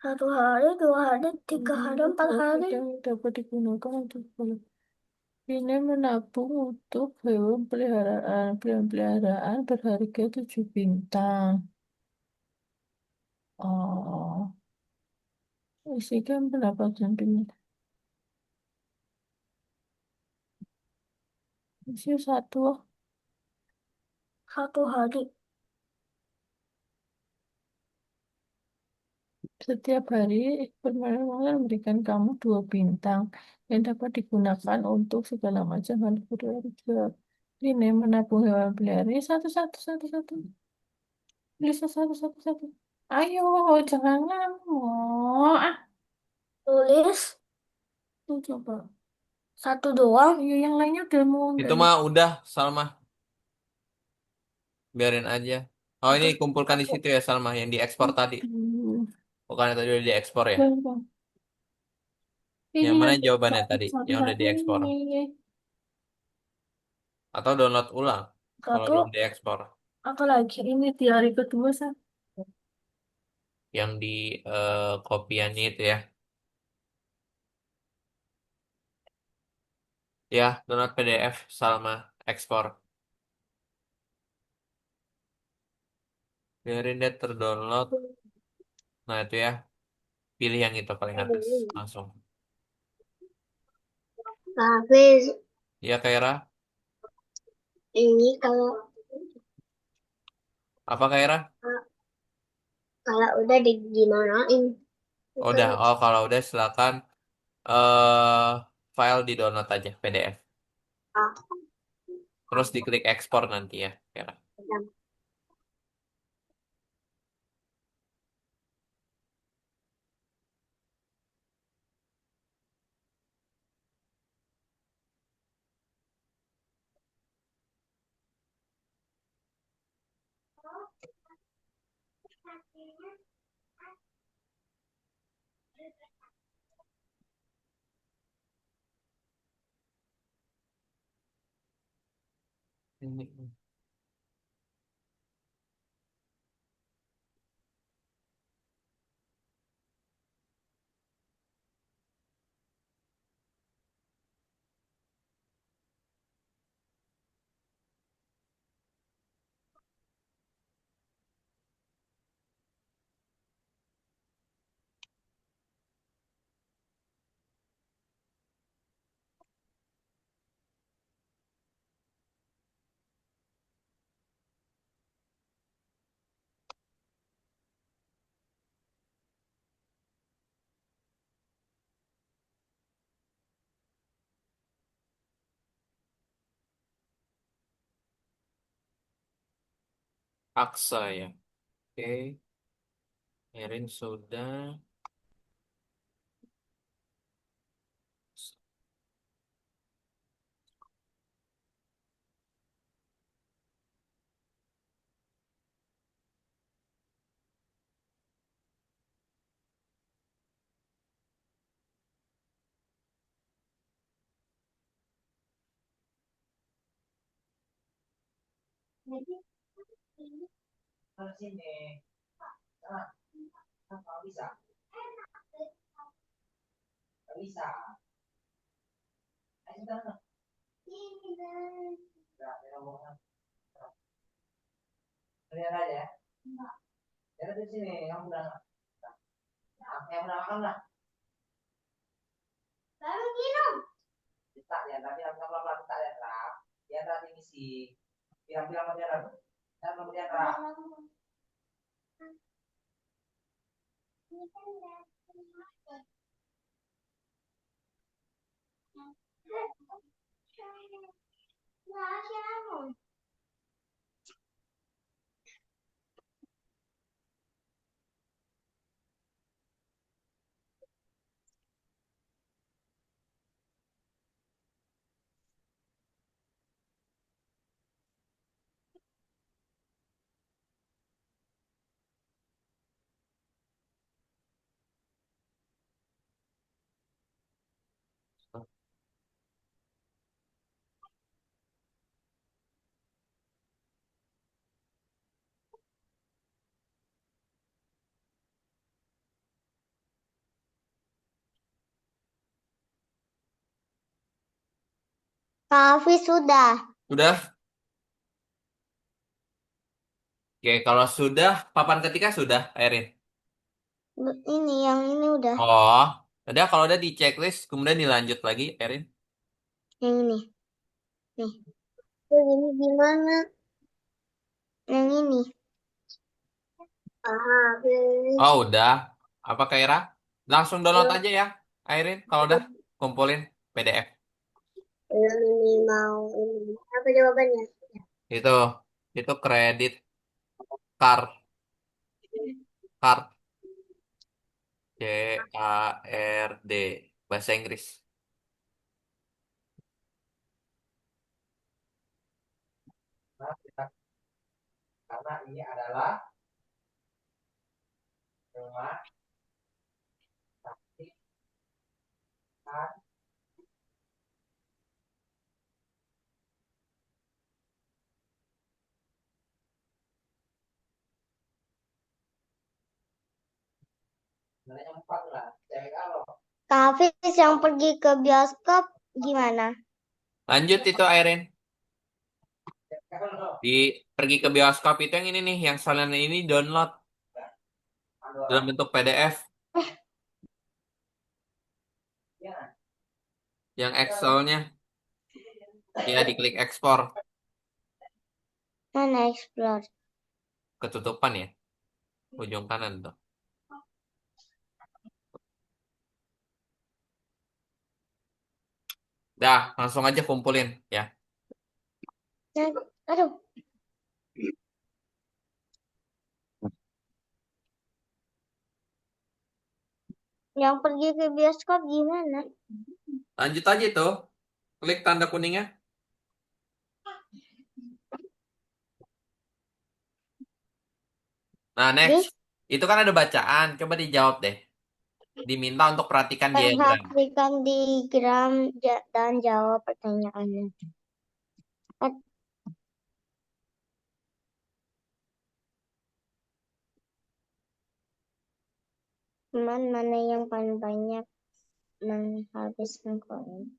1 hari, 2 hari, 3 hari, 4 hari. Yang dapat digunakan untuk ini menabung untuk hewan peliharaan. Hewan peliharaan berharga 7 bintang. Oh, isikan pendapatan bintang. Isi 1. 1 hari. Setiap hari permainan memberikan kamu 2 bintang yang dapat digunakan untuk segala macam hal berharga. Ini menabung hewan peliharaan. Satu, satu, satu, satu. Bisa satu, satu, satu. Ayo, jangan ngamuk. Tulis. Tuh, coba. 1 doang. Ayo, yang lainnya udah mau Itu mah udah, Salma. Biarin aja. Oh, ini kumpulkan di situ ya, Salma, yang diekspor tadi. Bukan yang tadi udah diekspor ya. Ini Yang mana nanti jawabannya tadi? satu Yang udah satu diekspor. ini. Atau download ulang kalau Satu. belum diekspor. Apa lagi? Ini di hari kedua, Sa. Yang di kopiannya itu ya. Ya, download PDF, Salma, ekspor. Biarin dia terdownload. Nah, itu ya. Pilih yang itu paling atas. Langsung. Hafiz, Ya, Kaira. ini kalau Apa, Kaira? kalau udah digimanain? Udah. Oh, kalau udah silakan file di download aja, PDF. Terus diklik ekspor nanti ya, Kaira. Ini. Aksa ya. Oke. Erin sudah. Lihat aja. Lihat di sini, kamu udah yang udah makan lah. Lalu minum. Kita lihat, tapi yang pelan-pelan kita lihat lah. Lihat tadi misi. Bilang-bilang sama dia lah. Dan kemudian lah. Kak Hafiz sudah. Udah? Oke, kalau sudah, papan ketika sudah, Erin. Ini yang ini udah. Oh, udah kalau udah di checklist, kemudian dilanjut lagi, Erin. Yang ini. Nih. Yang ini gimana? Yang ini. Kak Hafiz. Oh, udah. Apa Kaira? Langsung download Belum, aja ya, Erin. Kalau udah, kumpulin PDF. belum ini mau ini. Apa jawabannya? Itu, itu kredit card, card, CARD, bahasa Inggris. Nah, karena ini adalah rumah sakit kan. Sebenarnya 4 lah. Cewek kalau. Kak Hafiz yang pergi ke bioskop gimana? Lanjut itu, Erin. Kalau. Di pergi ke bioskop itu yang ini nih, yang soalnya ini download dalam bentuk PDF, Ya. yang Excelnya, ya diklik ekspor, Mana explore? ketutupan ya, ujung kanan tuh. Dah, langsung aja kumpulin ya. Aduh. Yang pergi ke bioskop gimana? Lanjut aja itu, klik tanda kuningnya. Nah, next. Di Itu kan ada bacaan, coba dijawab deh. Diminta untuk perhatikan diagram. perhatikan diagram dan jawab pertanyaannya. Teman mana yang paling banyak menghabiskan koin?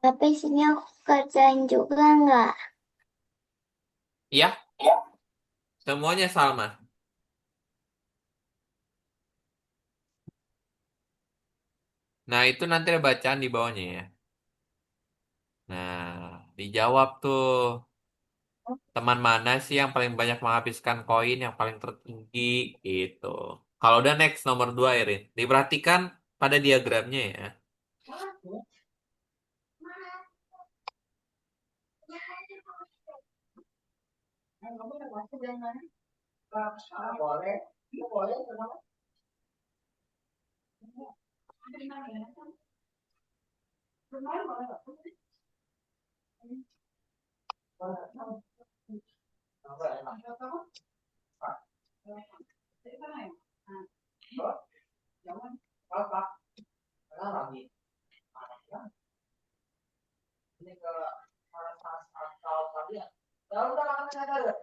Tapi sini aku kerjain juga nggak? Iya, semuanya sama. Nah, itu nanti ada bacaan di bawahnya ya. Nah, dijawab tuh. Teman mana sih yang paling banyak menghabiskan koin yang paling tertinggi gitu. Kalau udah next nomor 2 Erin. Diperhatikan pada diagramnya ya. Boleh. Boleh. Ini ke kalau tadi ya. Udah makan aja.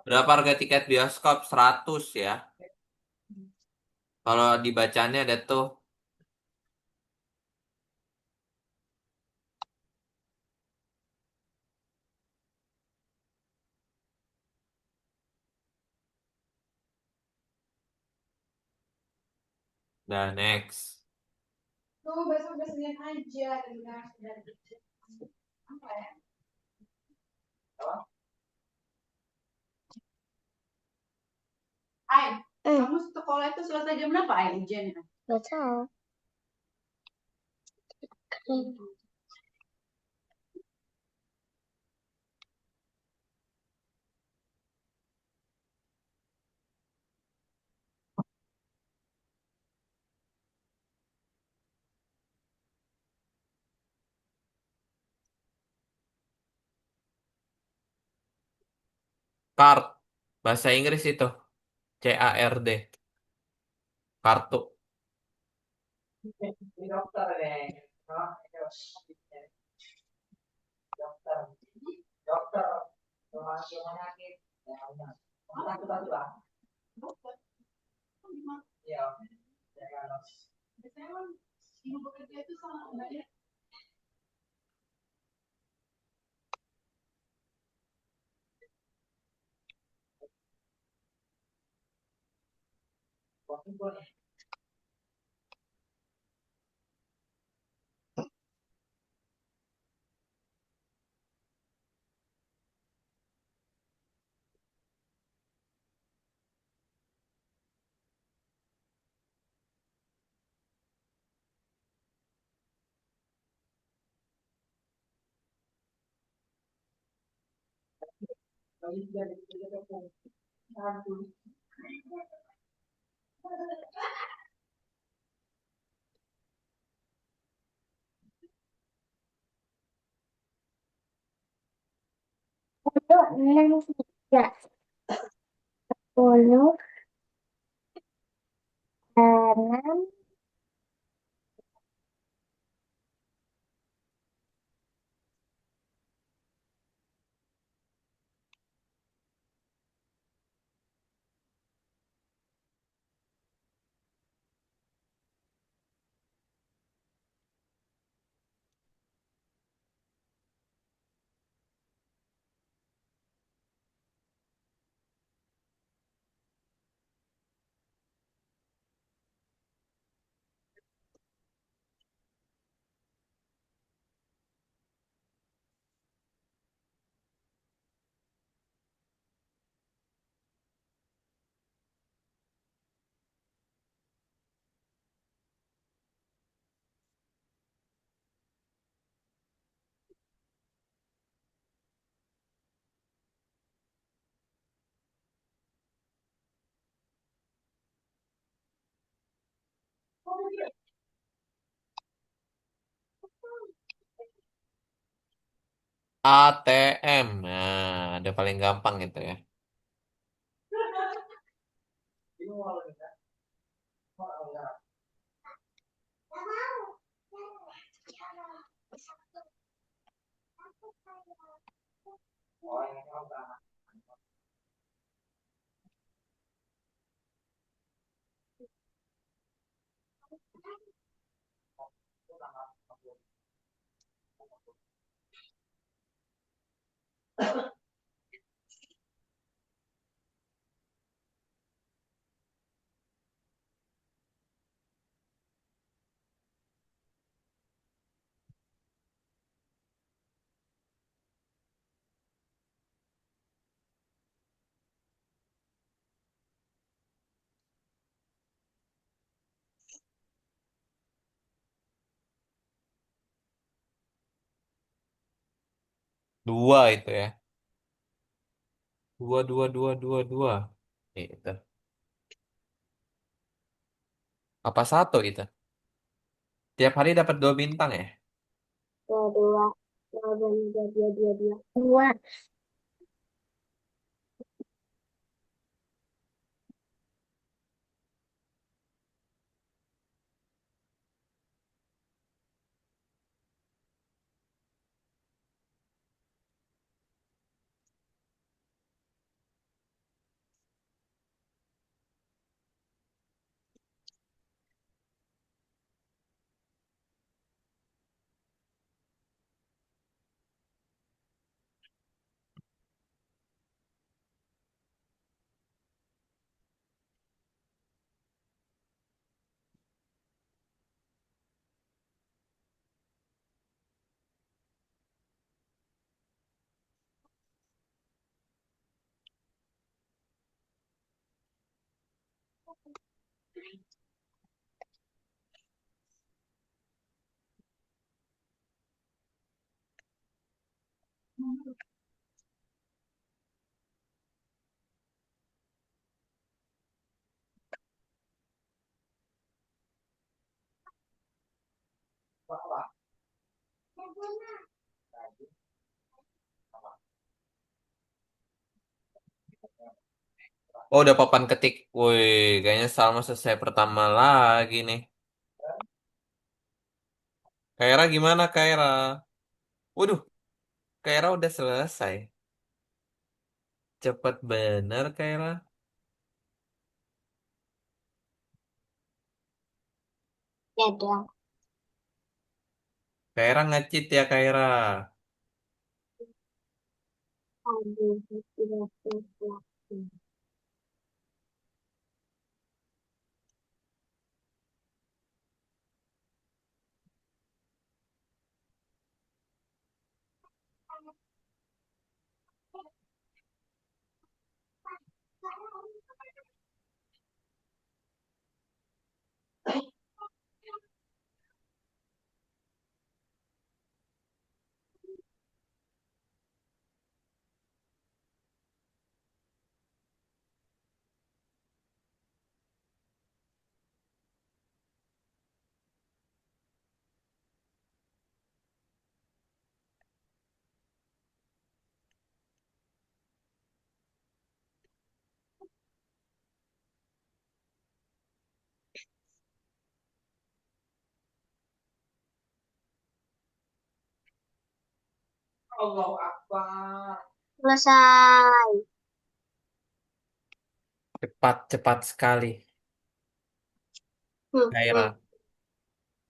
Berapa harga tiket bioskop? 100 ya. Kalau dibacanya ada tuh dan next. Tuh besok udah Senin aja dan apa ya? Ay, kamu sekolah itu selesai jam berapa Ay ujiannya? Gak tahu. Card. Bahasa Inggris itu. CARD. Kartu. Biasanya kan ibu bekerja itu sama enggaknya? Itu 6 tiga puluh enam ATM. Nah, ada paling gampang itu ya. Dua itu ya. Dua, dua, dua, dua, dua. Itu. Apa satu itu? Tiap hari dapat 2 bintang ya? Dua, dua. Dua, dua, dua, dua, dua, dua. Dua. Oh, udah papan ketik. Woi, kayaknya Salma selesai pertama lagi nih. Kaira gimana, Kaira? Waduh, Kaira udah selesai. Cepet bener, Kaira. Ya dong. Kaira ngecit ya, Kaira. Aduh, tidak tidak. Selesai. Cepat-cepat sekali, Hmm. Kaira.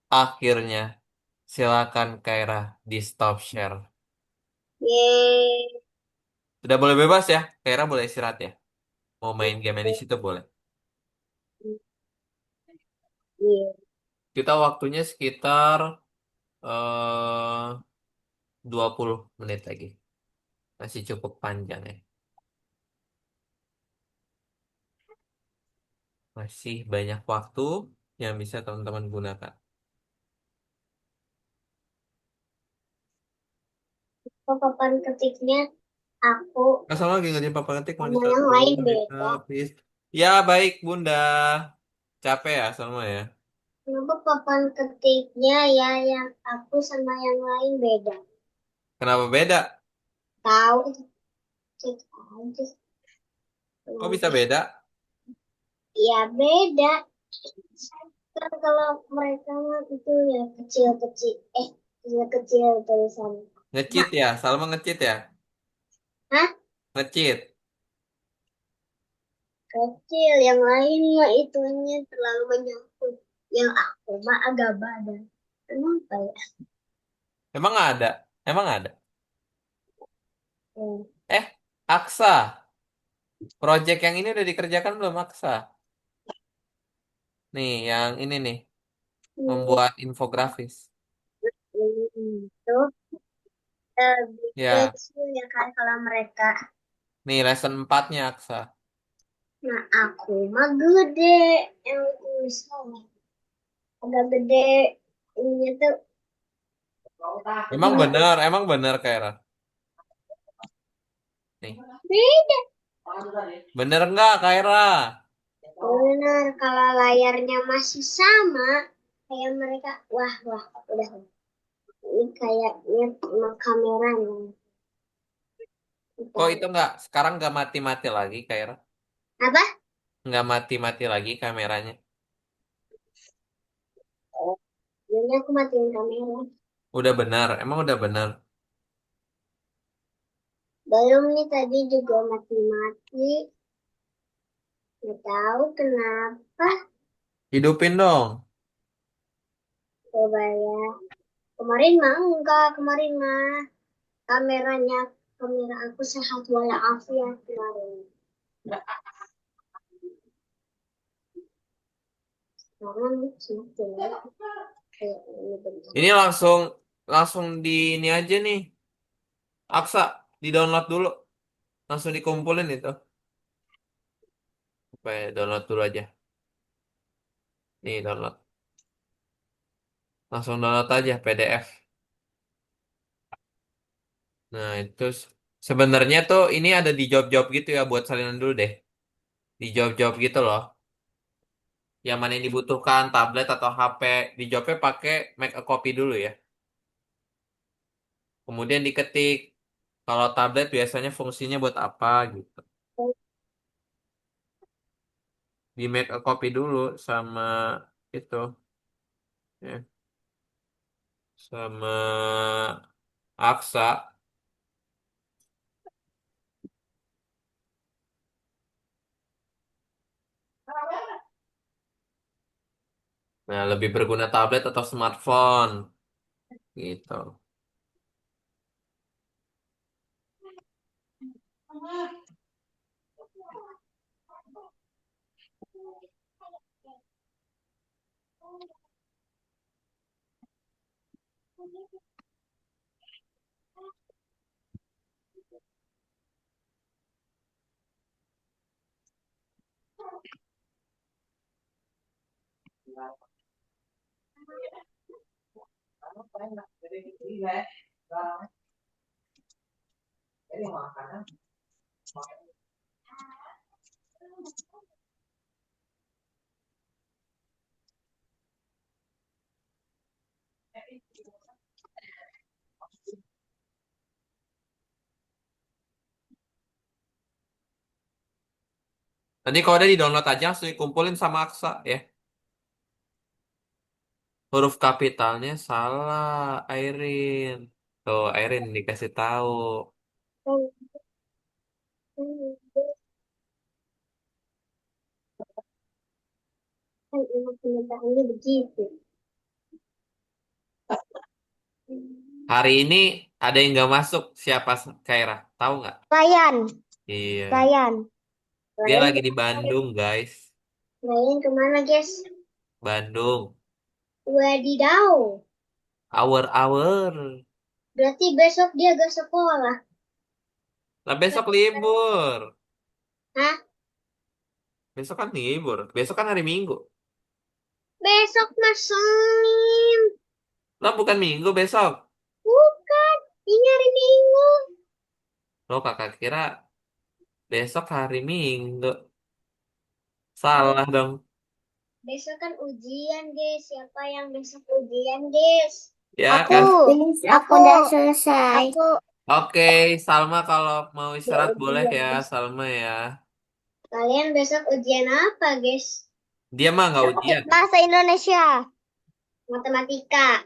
Akhirnya, silakan Kaira di stop share. Yeay. Sudah boleh bebas ya, Kaira boleh istirahat ya. Mau main game di situ boleh. Yeay. Kita waktunya sekitar eh 20 menit lagi. Masih cukup panjang ya. Masih banyak waktu yang bisa teman-teman gunakan. Papan ketiknya aku Nah, sama lagi ngerjain papan ketik mau sama ditaruh yang dulu, lain Rita, beda. please. Ya, baik, Bunda. Capek ya sama ya. Kenapa papan ketiknya ya yang aku sama yang lain beda? Kenapa beda? Tahu, cek aja. Kok bisa Kenapa? beda? Ya beda. Kan kalau mereka mah itu ya kecil-kecil. Kecil-kecil tulisannya. Ngecit Mak, ya, Salma ngecit ya. hah? Ngecit. Kecil. Yang lain mah itunya terlalu banyak. Yang aku mah agak badan. Kenapa ya? Emang ada? Emang ada? Hmm. Eh, Aksa. Project yang ini udah dikerjakan belum, Aksa? Nih, yang ini nih. Hmm. Membuat infografis. Itu lebih Ya, kecil ya kan kalau mereka. nih lesson 4-nya Aksa. Nah, aku mah gede. Yang misalnya agak gede. Ini tuh. Emang bener Kaira. Nih, Beda. bener nggak, Kaira? Benar, kalau layarnya masih sama, kayak mereka, wah, udah. Ini kayaknya emang kameranya. Kok itu nggak, sekarang nggak mati-mati lagi, Kaira? Apa? Nggak mati-mati lagi kameranya? Jadi aku matiin kamera. Udah benar, emang udah benar. Belum nih tadi juga mati-mati. Nggak tahu kenapa. Hidupin dong. Coba ya. Kemarin mah enggak, kemarin mah kamera aku sehat walafiat kemarin. Sekarang sudah jelek. Kayak ini bentar. Ini langsung langsung di ini aja nih. Aksa, di-download dulu. Langsung dikumpulin itu. Supaya download dulu aja. Nih, download. Langsung download aja PDF. Nah, itu sebenarnya tuh ini ada di job-job gitu ya, buat salinan dulu deh. Di job-job gitu loh. Yang mana yang dibutuhkan, tablet atau HP. Di jobnya pakai make a copy dulu ya. Kemudian diketik. Kalau tablet biasanya fungsinya buat apa gitu. Di make a copy dulu sama itu. Ya, sama Aksa. Nah, lebih berguna tablet atau smartphone gitu. Nanti kalau udah di-download aja langsung dikumpulin sama Aksa ya. Huruf kapitalnya salah, Airin. Tuh, Airin dikasih tahu. Kan emang kenyataannya begitu. Hari ini ada yang nggak masuk. Siapa, Kaira? Tahu nggak? Ryan, Iya. Ryan. Dia Ryan, lagi di Bandung, guys. Ryan kemana, guys? Bandung. Wadidaw. Hour-hour. Berarti besok dia gak sekolah. Lah besok libur. Hah? Besok kan libur. Besok kan hari Minggu. Besok mas Senin. Lah bukan Minggu besok. Bukan. Ini hari Minggu. Lo kakak kira besok hari Minggu. Salah dong. Besok kan ujian, guys. Siapa yang besok ujian, guys? Ya Aku. kan? Aku udah selesai. Aku. Oke, Salma kalau mau istirahat Ya, boleh ujian, ya, guys. Salma ya. Kalian besok ujian apa, guys? Dia mah nggak ujian. Bahasa Indonesia. Matematika.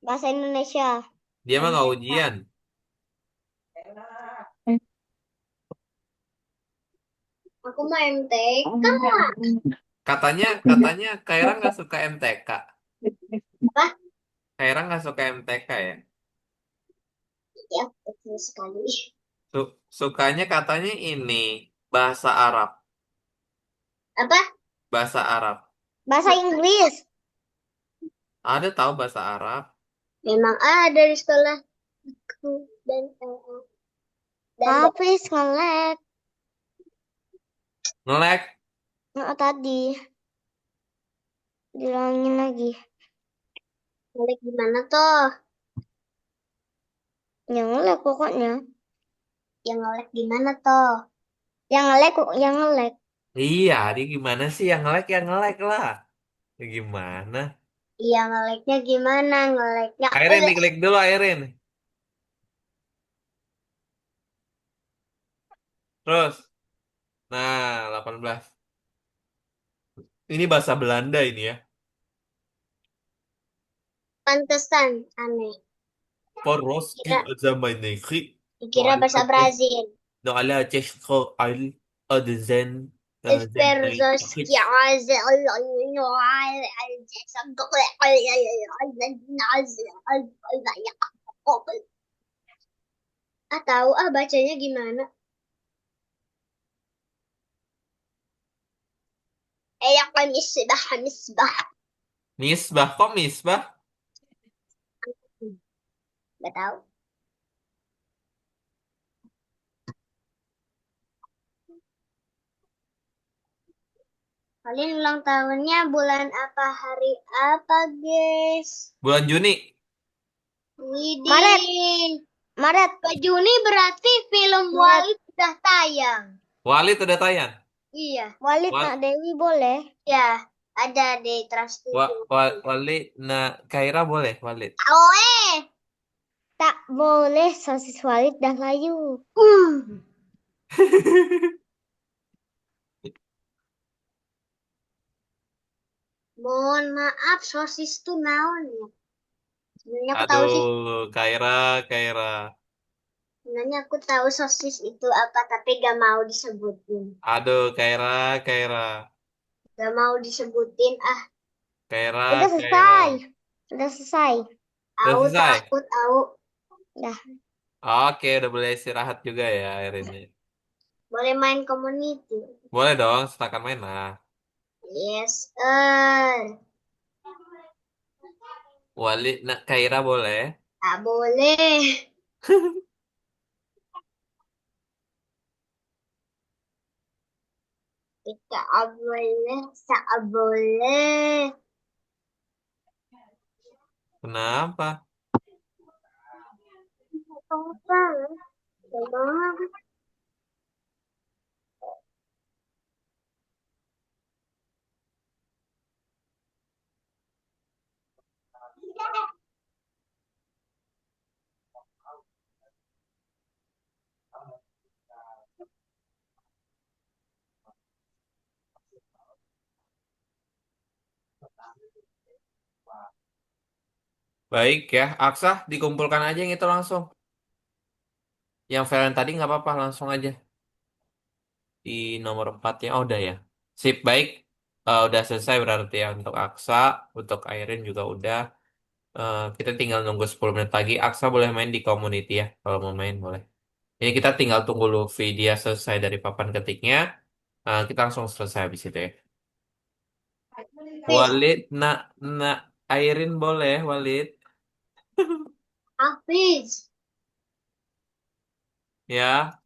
Bahasa Indonesia. Dia mah nggak ujian. Aku mau MTK. Katanya Kaira nggak suka MTK. Apa? Kaira nggak suka MTK ya. Ya, betul sekali. Sukanya katanya ini bahasa Arab. Apa? Bahasa Arab. Bahasa Inggris. Ada tahu bahasa Arab. Memang ada di sekolah. Dan Hafiz nge-lag. Ngelek. Nah, tadi bilangin lagi. Nge-lag gimana toh? Yang nge-lag pokoknya. Yang ngelek gimana toh? Yang ngelek, yang ngelek. Iya, dia gimana sih yang ngelek lah. Ya gimana? Yang ngeleknya gimana? Ngeleknya Airin diklik dulu Airin. Terus. Nah, 18. Ini bahasa Belanda ini ya. pantesan aneh. Poroski Kira Zamaneki. No kira ala bahasa tes Brazil. no ala teskro al adzen Esperzoski zenai. tahu bacanya gimana? Misbah, misbah. Misbah kok misbah? Gak tahu. Kalian ulang tahunnya bulan apa, hari apa, guys? Bulan Juni. Maret. Maret. Ke Juni berarti film Walid sudah tayang. Walid udah tayang. Iya. Walid Wal, Nak Dewi boleh? Ya, ada di Trans TV. Walid nah Kaira boleh Walid. Oe, tak boleh sosis Walid dah layu. Mohon maaf, sosis tuh naon ya? Sebenarnya aku tahu sih. Aduh, Kaira. Sebenarnya aku tahu sosis itu apa, tapi gak mau disebutin. Aduh, Kaira. Gak mau disebutin. Kaira, Udah Kaira. selesai. Udah selesai. Udah Aku selesai? takut, tahu. Dah. Oke, udah boleh istirahat juga ya akhirnya. Boleh main community. Boleh dong, silakan main lah. Yes, Walid, nak Kaira boleh. tak boleh. Tak boleh, tak boleh. Kenapa? Apa? Coba. Baik ya, Aksa dikumpulkan aja yang itu langsung. Yang file yang tadi nggak apa-apa, langsung aja. Di nomor 4 ya, oh udah ya. Sip, baik. Udah selesai berarti ya untuk Aksa, untuk Airin juga udah. Kita tinggal nunggu 10 menit lagi. Aksa boleh main di community ya, kalau mau main boleh. Ini kita tinggal tunggu Luffy dia selesai dari papan ketiknya. Kita langsung selesai habis itu ya. Walid, nak Airin boleh, Walid. Hafiz. Ya,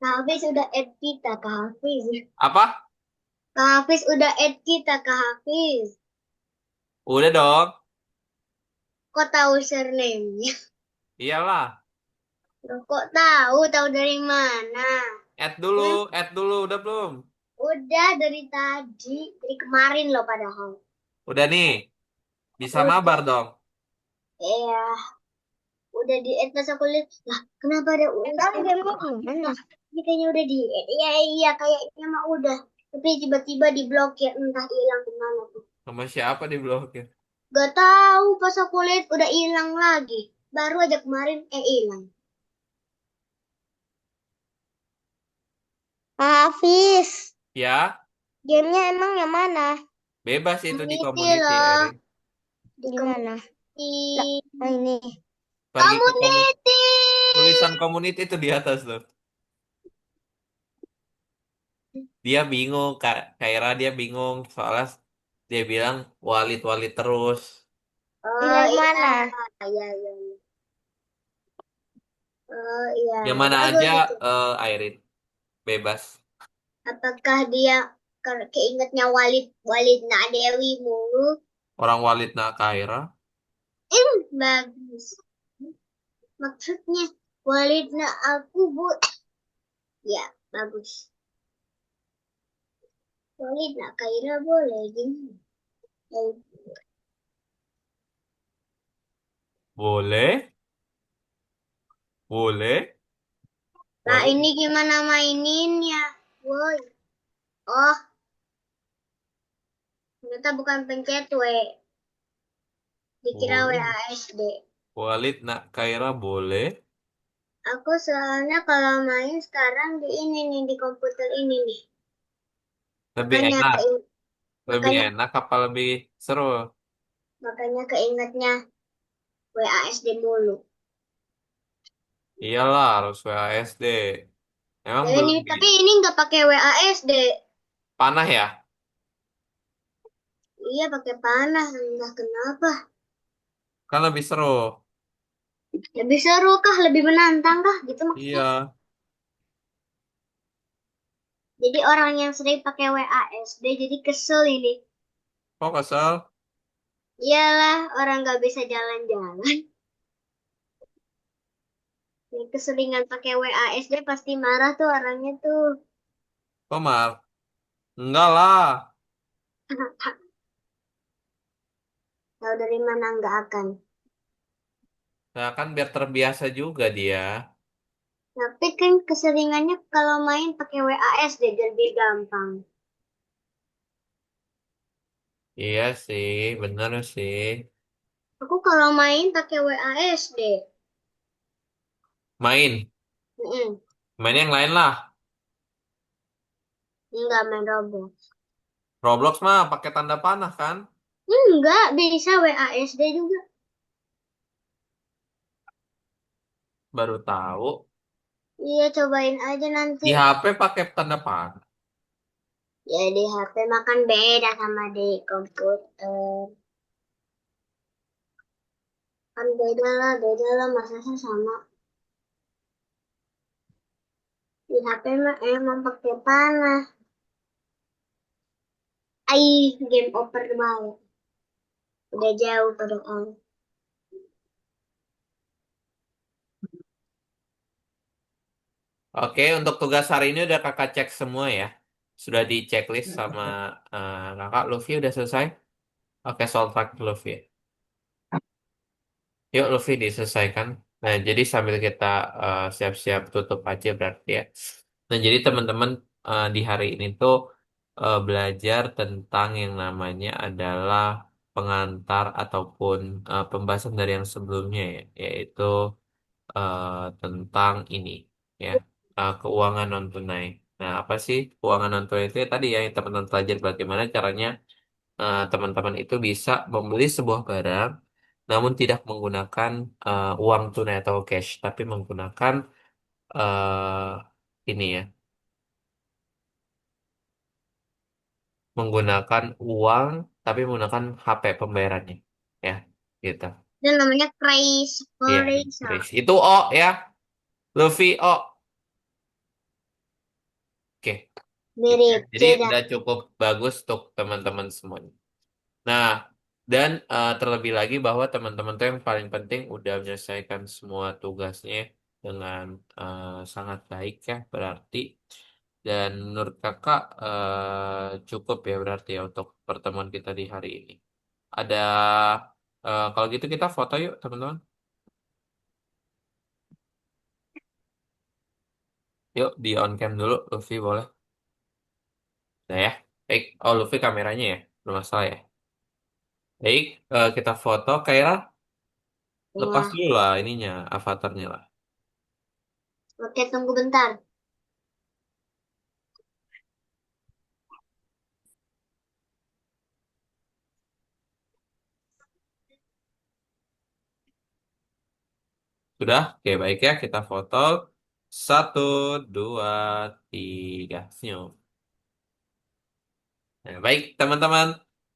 Kak Hafiz udah add kita, Kak Hafiz. apa? Kak Hafiz udah add kita, Kak Hafiz. Udah dong. Kok tahu surname-nya? Iyalah. Loh, kok tahu? Tahu dari mana? Add dulu, udah belum? Udah dari tadi, dari kemarin loh padahal. Udah nih, bisa Udah. mabar dong. Iya, udah di add pas aku lihat. Lah, kenapa ada mana? Ini kayaknya udah di add. Iya, kayaknya mah udah. Tapi tiba-tiba diblokir, entah hilang kemana tuh. Sama siapa diblokir? Gak tahu, pas aku lihat udah hilang lagi. Baru aja kemarin hilang. Hafiz, Ya, gamenya emang yang mana? bebas itu di Community community, loh. Erin. Di mana? Ini. Pergi ke Community. tulisan community itu di atas tuh. Dia bingung, Kak Kaira dia bingung soalnya dia bilang Walid terus. Oh, mana? Iya, iya. Oh, iya. Yang mana Bagus aja itu. Airin, bebas. Apakah dia keingetnya Walid Nadewi mulu? Orang Walid nak Kaira. Bagus. Maksudnya Walidna aku bu. Ya, bagus. Walidna Kaira boleh gini. Boleh, boleh. Nah, Boleh. ini gimana maininnya? Woi. Oh, ternyata bukan pencet W. Dikira Boleh. WASD. Walid nak Kaira boleh. Aku soalnya kalau main sekarang di ini nih, di komputer ini nih. Lebih Makanya enak. keing- Lebih makanya enak apa lebih seru? makanya keingetnya WASD mulu. Iyalah harus WASD. Emang Ya, belum tapi ini nggak pakai WASD. panah ya? Iya pakai panah, entah kenapa. Kan lebih seru. Lebih seru kah, lebih menantang kah, gitu maksudnya. Iya. Jadi orang yang sering pakai WASD jadi kesel ini. Kok kesel? Iyalah, orang nggak bisa jalan-jalan. Yang keseringan pakai WASD pasti marah tuh orangnya tuh. Kok mal? Enggak lah. Tahu dari mana nggak akan. Nah kan biar terbiasa juga dia. Tapi kan keseringannya kalau main pakai WASD jadi lebih gampang. Iya sih, bener sih. Aku kalau main pakai WASD. Main. Mm-mm. Main yang lain lah. Enggak main Roblox. Roblox mah pakai tanda panah kan? Enggak, bisa WASD juga. Baru tahu. Iya, cobain aja nanti. Di HP pakai tanda panah. Ya di HP makan beda sama di komputer. Kan beda lah, masa sih sama. Di HP mah emang pakai panah. Game over banget. Udah jauh padahal. Oke, untuk tugas hari ini udah kakak cek semua ya. Sudah di checklist sama kakak. Luffy udah selesai? Oke, soal terakhir Luffy. Yuk Luffy diselesaikan. Nah, jadi sambil kita siap-siap tutup aja berarti ya. Nah, jadi teman-teman di hari ini tuh belajar tentang yang namanya adalah pengantar ataupun pembahasan dari yang sebelumnya ya, yaitu eh, tentang ini ya, keuangan non tunai. Nah, apa sih keuangan non tunai itu? Ya, tadi ya yang teman-teman pelajari bagaimana caranya teman-teman itu bisa membeli sebuah barang namun tidak menggunakan uang tunai atau cash, tapi menggunakan ini ya, menggunakan uang tapi menggunakan HP pembayarannya, ya, gitu. Itu namanya Crazy Iya, Racer. Chris. Itu O ya, Luffy O. Oke, gitu ya. Mirip Jadi Ceda. udah cukup bagus untuk teman-teman semuanya. Nah, dan terlebih lagi bahwa teman-teman tuh yang paling penting udah menyelesaikan semua tugasnya dengan sangat baik ya berarti. Dan menurut kakak cukup ya berarti ya untuk pertemuan kita di hari ini. Ada kalau gitu kita foto yuk teman-teman. Yuk di on cam dulu, Luffy boleh. Nah ya, baik. Oh Luffy kameranya ya, belum masalah ya. Baik, kita foto. Kaira lepas Ya. dulu lah ininya, avatarnya lah. Oke, tunggu bentar. Sudah? Oke, baik ya. Kita foto. Satu, dua, tiga. Senyum. Nah, baik, teman-teman.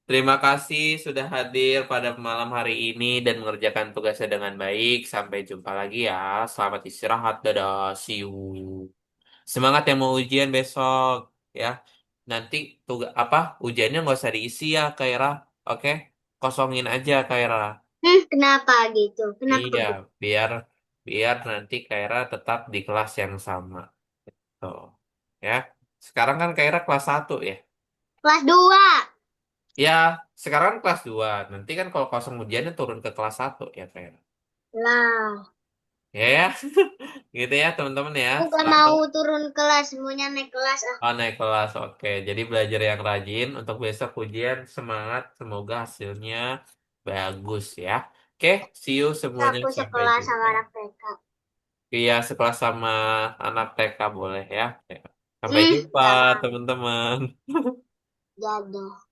Terima kasih sudah hadir pada malam hari ini dan mengerjakan tugasnya dengan baik. Sampai jumpa lagi ya. Selamat istirahat. Dadah. See you. Semangat yang mau ujian besok. Ya. Nanti tugas apa? Ujiannya nggak usah diisi ya, Kaira. Oke? Kosongin aja, Kaira. Kenapa gitu? Kenapa Iya, gitu? biar biar nanti Kaira tetap di kelas yang sama. Tuh, ya. Sekarang kan Kaira kelas 1 ya. Kelas 2. Ya, sekarang kan kelas 2. Nanti kan kalau kosong ujiannya turun ke kelas 1 ya Kaira. Lah, Ya, ya. Gitu ya teman-teman ya. bukan Selamat. mau turun kelas, maunya naik kelas. Ah. Oh, naik kelas. Oke, jadi belajar yang rajin untuk besok ujian. Semangat. Semoga hasilnya bagus ya. Oke, see you semuanya. Aku Sampai sekelas sama jumpa. anak TK. Iya, sekelas sama anak TK boleh ya. Sampai jumpa, Jangan. teman-teman. Dadah.